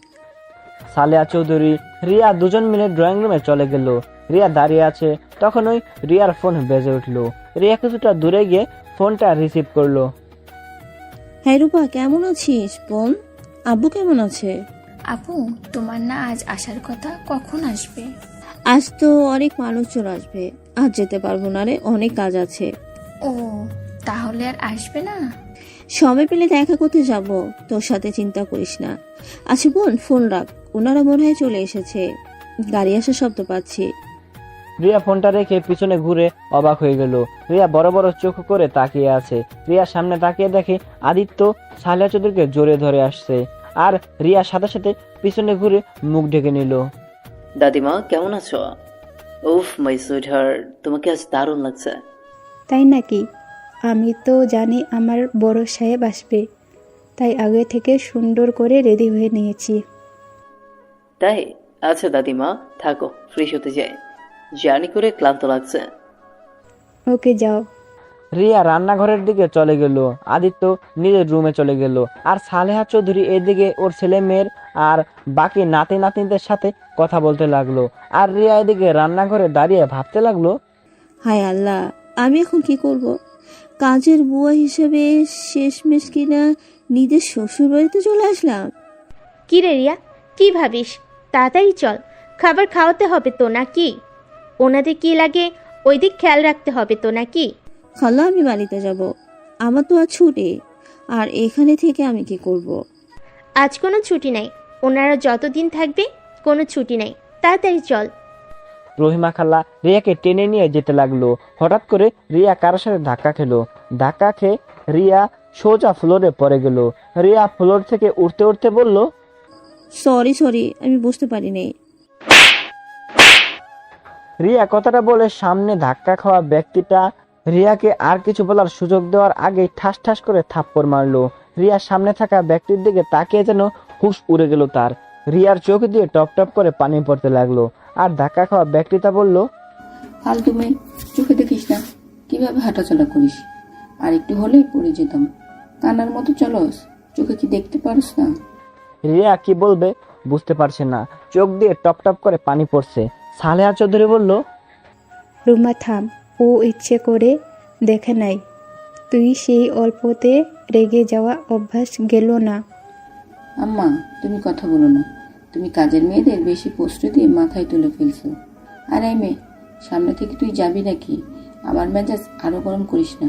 সালেহা চৌধুরী রিয়া দুজন মিলে ড্রয়িং রুমে চলে গেল। রিয়া দাঁড়িয়ে আছে, তখন ওই রিয়ার ফোন বেজে উঠলো। রিয়া কিছুটা দূরে গিয়ে ফোনটা রিসিভ করলো। হ্যাঁ রূপা, কেমন আছিস বোন? আব্বু কেমন আছে? আপু, তোমার না আজ আসার কথা, কখন আসবে? আজ তো অনেক মানুষজন আসবে, আজ যেতে পারবো না রে, অনেক কাজ আছে। ও, তাহলে আর আসবে না? সময় পেলে দেখা করতে যাব, তোর সাথে চিন্তা করিস না। আচ্ছা বোন, ফোন রাখ, ওনারা মনে হয় চলে এসেছে, গাড়ি আসার শব্দ পাচ্ছি। রিয়া ফোনটা রেখে পিছনে ঘুরে অবাক হয়ে গেল। রিয়া বড় বড় চোখ করে তাকিয়ে আছে। রিয়ার সামনে তাকিয়ে দেখে আদিত্য সালেহা চৌধুরীকে জোরে ধরে আসছে। আর রিয়ার সাথে সাথে পিছনে ঘুরে মুখ ঢেকে নিল। দাদিমা কেমন আছো? উফ মাই সুইটহার্ট, তোমাকে আজ দারুণ লাগছে। তাই নাকি? আমি তো জানি আমার বড় সাহেব আসবে, তাই আগে থেকে সুন্দর করে রেডি হয়ে নিয়েছি। তাই? আচ্ছা দাদিমা, থাকো, ফ্রেশ হতে যাই, জার্নি করে ক্লান্ত লাগছে। ওকে, যাও। রিয়া রান্নাঘরের দিকে চলে গেল। আদিত্য নিজের রুমে চলে গেল। আর সালেহা চৌধুরী এদিকে ওর ছেলে মেয়ের আর বাকি নাতি নাতনিদের সাথে কথা বলতে লাগলো। আর রিয়া এদিকে রান্নাঘরে দাঁড়িয়ে ভাবতে লাগলো, হায় আল্লাহ, আমি এখন কি করব? কাজের বুয়া হিসেবে শেষমেশ কিনা নিজের শ্বশুর বাড়িতে চলে আসলাম। কি রে রিয়া, কি ভাবিস? তাড়াতাড়ি চল, খাবার খাওয়াতে হবে তো নাকি? ওনাদের কি লাগে ওই দিক খেয়াল রাখতে হবে তো নাকি? খালা, আমি বাড়িতে যাব, আমার তো আজ ছুটি, আর এখানে থেকে আমি কি করব? আজ কোনো ছুটি নাই, ওনারা যতদিন থাকবে কোনো ছুটি নাই, তাড়াতাড়ি চল। রহিমা খালা রিয়াকে টেনে নিয়ে যেতে লাগলো। হঠাৎ করে রিয়া কারোর সাথে ধাক্কা খেলো। ধাক্কা খেয়ে রিয়া সোজা ফ্লোরে পড়ে গেল। রিয়া ফ্লোর থেকে উঠতে উঠতে বলল, সরি আমি বুঝতে পারিনি। রিয়া কথাটা বলে সামনে ধাক্কা খাওয়া ব্যক্তিটা রিয়াকে আর কিছু বলার সুযোগ দেওয়ার আগেই ঠাস ঠাস করে থাপ্পড় মারলো। রিয়ার সামনে থাকা ব্যক্তির দিকে তাকিয়ে যেন হুঁশ উড়ে গেল তার। রিয়ার চোখ দিয়ে টপ টপ করে পানি পড়তে লাগলো। আর ধাক্কা খাওয়া ব্যক্তিটা বলল, ফালতু মেয়ে, চোখে দেখিস না কিভাবে হাঁটাচলা করিস? আর একটু হলেই পড়ে যেতাম। কানার মতো চলস, চোখে কি দেখতে পারস না? রিয়া কি বলবে বুঝতে পারছে না, চোখ দিয়ে টপ টপ করে পানি পড়ছে। সালেহা চৌধুরী বলল, রুমা থাম, ও ইচ্ছে করে দেখে নাই। তুই সেই অল্পতে রেগে যাওয়া অভ্যাস গেল না। আম্মা, তুমি কথা বলো না। তুমি কাজের মেয়েদের বেশি পোস্ট দিয়ে মাথায় তুলে ফেলছো। আর এই মেয়ে, সামনে থেকে তুই যাবি নাকি? আমার মেজাজ আরো গরম করিস না।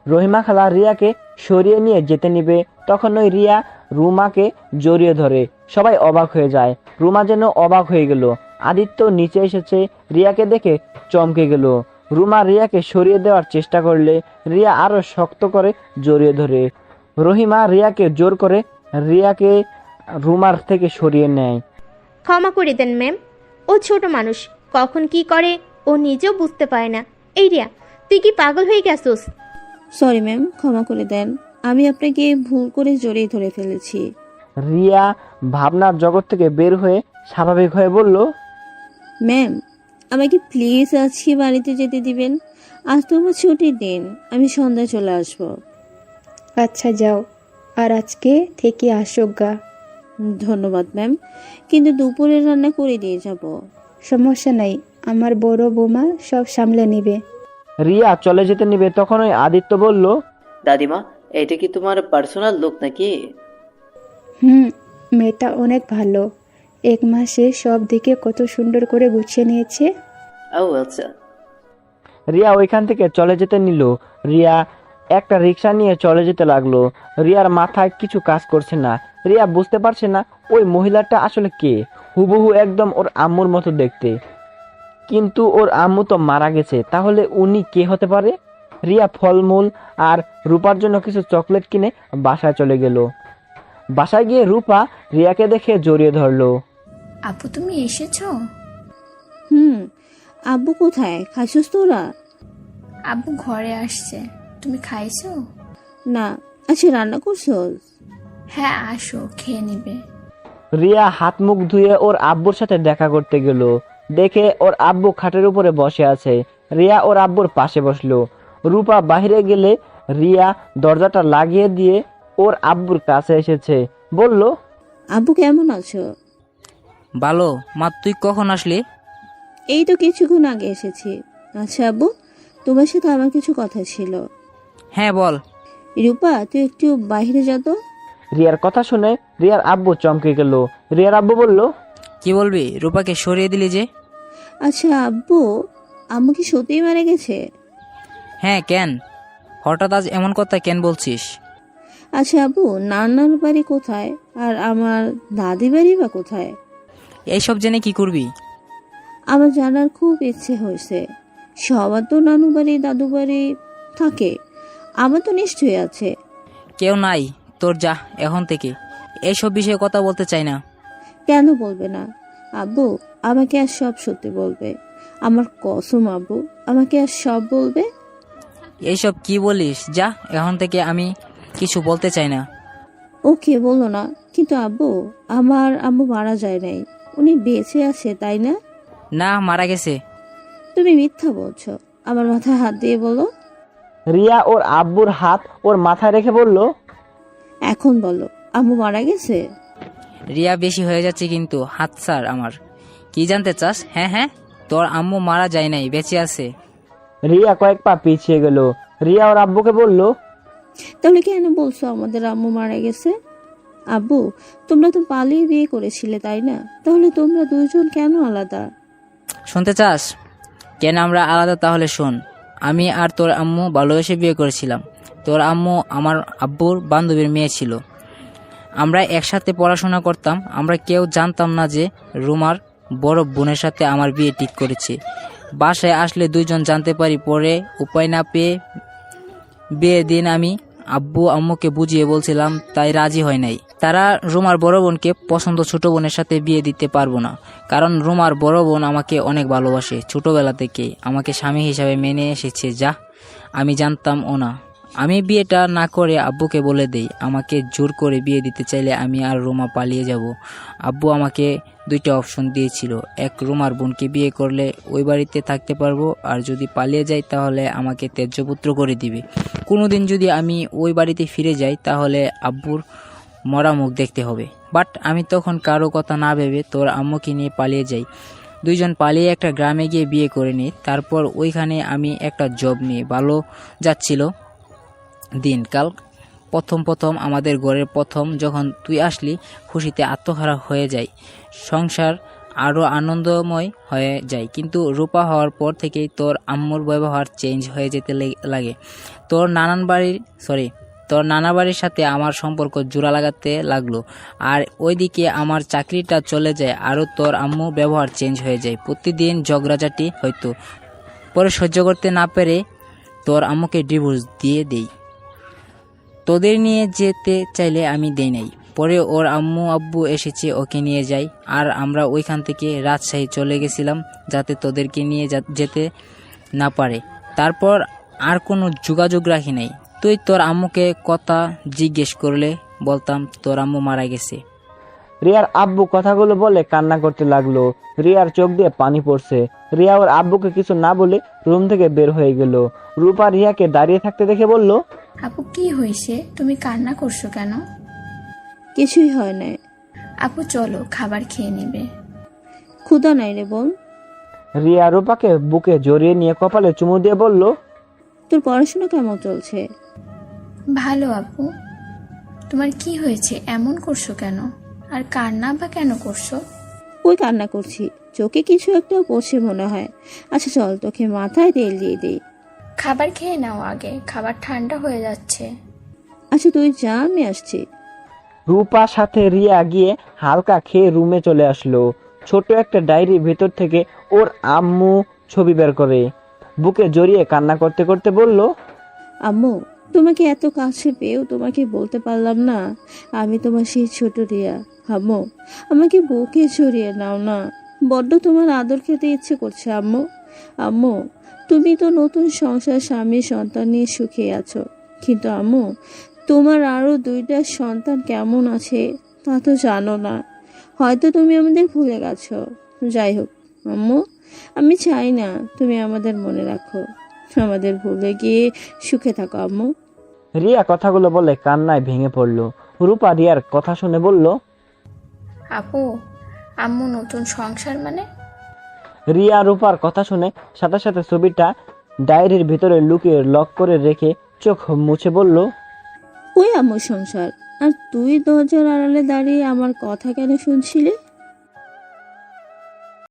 রহিমা খালা রিয়াকে সরিয়ে নিয়ে যেতে নিবে, তখন ওই রিয়া রুমাকে জড়িয়ে ধরে। সবাই অবাক হয়ে যায়। রুমা যেন অবাক হয়ে গেল। আদিত্য নিচে এসেছে, রিয়াকে দেখে চমকে গেল। রুমা রিয়াকে সরিয়ে দেওয়ার চেষ্টা করলে রিয়া আরো শক্ত করে জড়িয়ে ধরে। রহিমা রিয়াকে জোর করে রিয়াকে রুমার থেকে সরিয়ে নেয়। ক্ষমা করে দেন ম্যাম, ও ছোট মানুষ, কখন কি করে ও নিজেও বুঝতে পারে না। এই রিয়া, তুই কি পাগল হয়ে গেছোস? সরি ম্যাম, ক্ষমা করে দেন, আমি আপনাকে ভুল করে জড়িয়ে ধরে ফেলেছি। রিয়া ভাবনার জগৎ থেকে বের হয়ে স্বাভাবিক হয়ে বলল, ম্যাম, আমাকে প্লিজ আজকে বাড়িতে যেতে দিবেন। আজ তো আমার ছুটির দিন, আমি সন্ধ্যায় চলে আসবো। আচ্ছা যাও, আর আজকে থেকে আসো গা। ধন্যবাদ ম্যাম, কিন্তু দুপুরে রান্না করে দিয়ে যাব। সমস্যা নাই, আমার বড় বৌমা সব সামলে নিবে। রিয়া চলে যেতে নিবে, তখন ওই আদিত্য বলল, দাদিমা, এটা কি তোমার পার্সোনাল লোক নাকি? মেয়েটা অনেক ভালো। 1 মাসে সব দিকে কত সুন্দর করে গুছিয়ে নিয়েছে। ও আচ্ছা। রিয়া ওইখান থেকে চলে যেতে নিল। রিয়া একটা রিক্সা নিয়ে চলে যেতে লাগলো। রিয়ার মাথায় কিছু কাজ করছে না। রিয়া বুঝতে পারছে না ওই মহিলাটা আসলে কে। হুবহু একদম ওর আম্মুর মতো দেখতে, কিন্তু ওর আম্মু তো মারা গেছে, তাহলে উনি কে হতে পারে? রিয়া ফলমূল আর রূপার জন্য কিছু চকলেট কিনে বাসায় চলে গেল। বাসায় গিয়ে রূপা রিয়াকে দেখে জড়িয়ে ধরলো। আপু তুমি এসেছো? আব্বু কোথায়? খাইছস তোরা? আব্বু ঘরে আসছে। তুমি খাইছো? না। আচ্ছা, রান্না করছস? হ্যাঁ, আসো, খেয়ে নিবে। রিয়া হাত মুখ ধুয়ে ওর আব্বুর সাথে দেখা করতে গেল। দেখে ওর আব্বু খাটের উপরে বসে আছে। রিয়া ওর আব্বুর পাশে বসলো। রূপা বাইরে গেলে রিয়া দরজাটা লাগিয়ে দিয়ে ওর আব্বুর কাছে এসেছে, বলল, আব্বু কেমন আছো? ভালো। মা, তুই কখন আসলি? এই তো কিছুক্ষণ আগে এসেছি। আচ্ছা আব্বু, তোমার সাথে আমার কিছু কথা ছিল। হ্যাঁ বল। রূপা, তুই একটু বাইরে যা তো। রিয়ার কথা শুনে রিয়ার আব্বু চমকে গেল। রিয়ার আব্বু বলল, কি বলবি? রূপাকে সরিয়ে দিলি যে? আচ্ছা আব্বু, আম্মু কি সত্যিই মারা গেছে? হ্যাঁ, কেন? হঠাৎ আজ এমন কথা কেন বলছিস? আচ্ছা আব্বু, নানার বাড়ি কোথায় আর আমার দাদি বাড়ি বা কোথায়? এইসব জেনে কি করবি? আমার জানার খুব ইচ্ছে হয়েছে। সবার তো নানু বাড়ি দাদু বাড়ি থাকে, আমার তো নিশ্চয়ই আছে। কেউ নাই তোর, যা এখন থেকে। এইসব বিষয়ে কথা বলতে চাই না। কেন বলবে না আব্বু? আমাকে আর সব সত্যি বলবে। আমার কসম আব্বু, আমাকে আর সব বলবে। এইসব কি বলিস? যা এখন থেকে, আমি কিছু বলতে চাই না। ওকে, বলো না। কিন্তু আব্বু, আমার আম্মু মারা যায় নাই, উনি বেঁচে আছে, তাই না? না, মারা গেছে। তুমি মিথ্যা বলছো। আমার মাথায় হাত দিয়ে বলো। রিয়া ওর আব্বুর হাত ওর মাথায় রেখে বলল, এখন বলো, আম্মু মারা গেছে? রিয়া, বেশি হয়ে যাচ্ছে কিন্তু। হাত ছাড় আমার। কি জানতে চাস? হ্যাঁ হ্যাঁ, তোর আম্মু মারা যায় নাই, বেঁচে আছে। রিয়া কয়েক পা পিছিয়ে গেল। রিয়া ওর আব্বুকে বলল, তাহলে কেন বলছো আমাদের আম্মু মারা গেছে? আব্বু, তোমরা তো পালিয়ে বিয়ে করেছিলে, তাই না? তাহলে তোমরা দুজন কেন আলাদা? শুনতে চাস কেন আমরা আলাদা? তাহলে শোন। আমি আর তোর আম্মু ভালোবেসে বিয়ে করেছিলাম। তোর আম্মু আমার আব্বুর বান্ধবীর মেয়ে ছিল। আমরা একসাথে পড়াশোনা করতাম। আমরা কেউ জানতাম না যে রুমার বড় বোনের সাথে আমার বিয়ে ঠিক করেছে। বাসায় আসলে দুইজন জানতে পারি। পরে উপায় না পেয়ে বিয়ের দিন আমি আব্বু আম্মুকে বুঝিয়ে বলছিলাম, তাই রাজি হয় নাই। তারা রুমার বড় বোনকে পছন্দ ছোট বোনের সাথে বিয়ে দিতে পারবো না, কারণ রুমার বড় বোন আমাকে অনেক ভালোবাসে। ছোটবেলা থেকে আমাকে স্বামী হিসাবে মেনে এসেছে, যা আমি জানতাম ও না। আমি বিয়েটা না করে আব্বুকে বলে দেই, আমাকে জোর করে বিয়ে দিতে চাইলে আমি আর রুমা পালিয়ে যাব। আব্বু আমাকে দুইটা অপশন দিয়েছিল, এক রুমার বোনকে বিয়ে করলে ওই বাড়িতে থাকতে পারবো, আর যদি পালিয়ে যাই তাহলে আমাকে ত্যায্যপুত্র করে দিবে। কোনোদিন যদি আমি ওই বাড়িতে ফিরে যাই তাহলে আব্বুর মরা মুখ দেখতে হবে। বাট আমি তখন কারো কথা না ভেবে তোর আম্মুকে নিয়ে পালিয়ে যাই। দুইজন পালিয়ে একটা গ্রামে গিয়ে বিয়ে করে নিই। তারপর ওইখানে আমি একটা জব নিয়ে ভালো যাচ্ছিল দিনকাল। প্রথম আমাদের ঘরের প্রথম যখন তুই আসলি, খুশিতে আত্মহারা হয়ে যায়, সংসার আরও আনন্দময় হয়ে যায়। কিন্তু রূপা হওয়ার পর থেকেই তোর আম্মুর ব্যবহার চেঞ্জ হয়ে যেতে লাগে। তোর নানা বাড়ির সাথে আমার সম্পর্ক জোড়া লাগাতে লাগলো, আর ওইদিকে আমার চাকরিটা চলে যায়, আরও তোর আম্মু ব্যবহার চেঞ্জ হয়ে যায়। প্রতিদিন ঝগড়াঝাটি হয়তো। পরে সহ্য করতে না পেরে তোর আম্মুকে ডিভোর্স দিয়ে দেই। তোদের নিয়ে যেতে চাইলে আমি দেই নাই। পরে ওর আম্মু আব্বু এসেছে, ওকে নিয়ে যাই, আর আমরা ওইখান থেকে রাজশাহী চলে গেছিলাম যাতে তোদেরকে নিয়ে যেতে না পারে। তারপর আর কোনো যোগাযোগ রাখি নাই। তুই তোর আম্মুকে কথা জিজ্ঞেস করলে বলতাম তোর আম্মু মারা গেছে। রিয়ার আব্বু কথাগুলো বলে কান্না করতে লাগলো। রিয়ার চোখ দিয়ে পানি পড়ছে। রিয়া ওর আব্বুকে কিছু না বলে রুম থেকে বের হয়ে গেল। রূপা রিয়াকে দাঁড়িয়ে থাকতে দেখে বলল, আপু কি হয়েছে, তুমি কান্না করছো কেন? কিছুই হয় না। আপু চলো, খাবার খেয়ে নিবে। ক্ষুধা নাই রে বোন। রিয়া রূপাকে বুকে জড়িয়ে নিয়ে কপালে চুমু দিয়ে বলল, তোর পড়াশোনা কেমন চলছে? ভালো আপু। তোমার কি হয়েছে, এমন করছো কেন? আর কান্না বা কেন করছো? ওই কান্না করছি, চোখে কিছু একটা পড়ছে মনে হয়। আচ্ছা চল, তোকে মাথায় তেল দিয়ে দিই। খাবার খেয়ে নাও আগে, খাবার ঠান্ডা হয়ে যাচ্ছে। আচ্ছা তুই যা, আমি আসছি। রূপার সাথে রিয়া গিয়ে হালকা খেয়ে রুমে চলে আসলো। ছোট একটা ডায়েরির ভেতর থেকে ওর আম্মু ছবি বের করে বুকে জড়িয়ে কান্না করতে করতে বলল, আম্মু, তোমাকে এত কাছে পেয়েও তোমাকে বলতে পারলাম না আমি তোমার সেই ছোট রিয়া। আম্মু, আমাকে বুকে জড়িয়ে নাও না, বড্ড তোমার আদর খেতে ইচ্ছে করছে আম্মু। আম্মু, তুমি তো নতুন সংসার, স্বামী, সন্তান নিয়ে সুখে আছো, কিন্তু আম্মু তোমার আরো 2টা সন্তান কেমন আছে তা তো জানো না। হয়তো তুমি আমাদের ভুলে গেছো। যাই হোক আম্মু, আমি চাই না তুমি আমাদের মনে রাখো, আমাদের ভুলে গিয়ে সুখে থাকো আম্মু। রিয়া কথাগুলো বলে কান্নায় ভেঙে পড়ল। রূপা রিয়ার কথা শুনে বলল, আপু, আম্মু নতুন সংসার মানে? রিয়া রূপার কথা শুনে সাথে সাথে ছবিটা ডায়েরির ভিতরে লুকিয়ে লক করে রেখে চোখ মুছে বলল, ওই আম্মু সংসার, আর তুই দরজার আড়ালে দাঁড়িয়ে আমার কথা কেন শুনছিলি?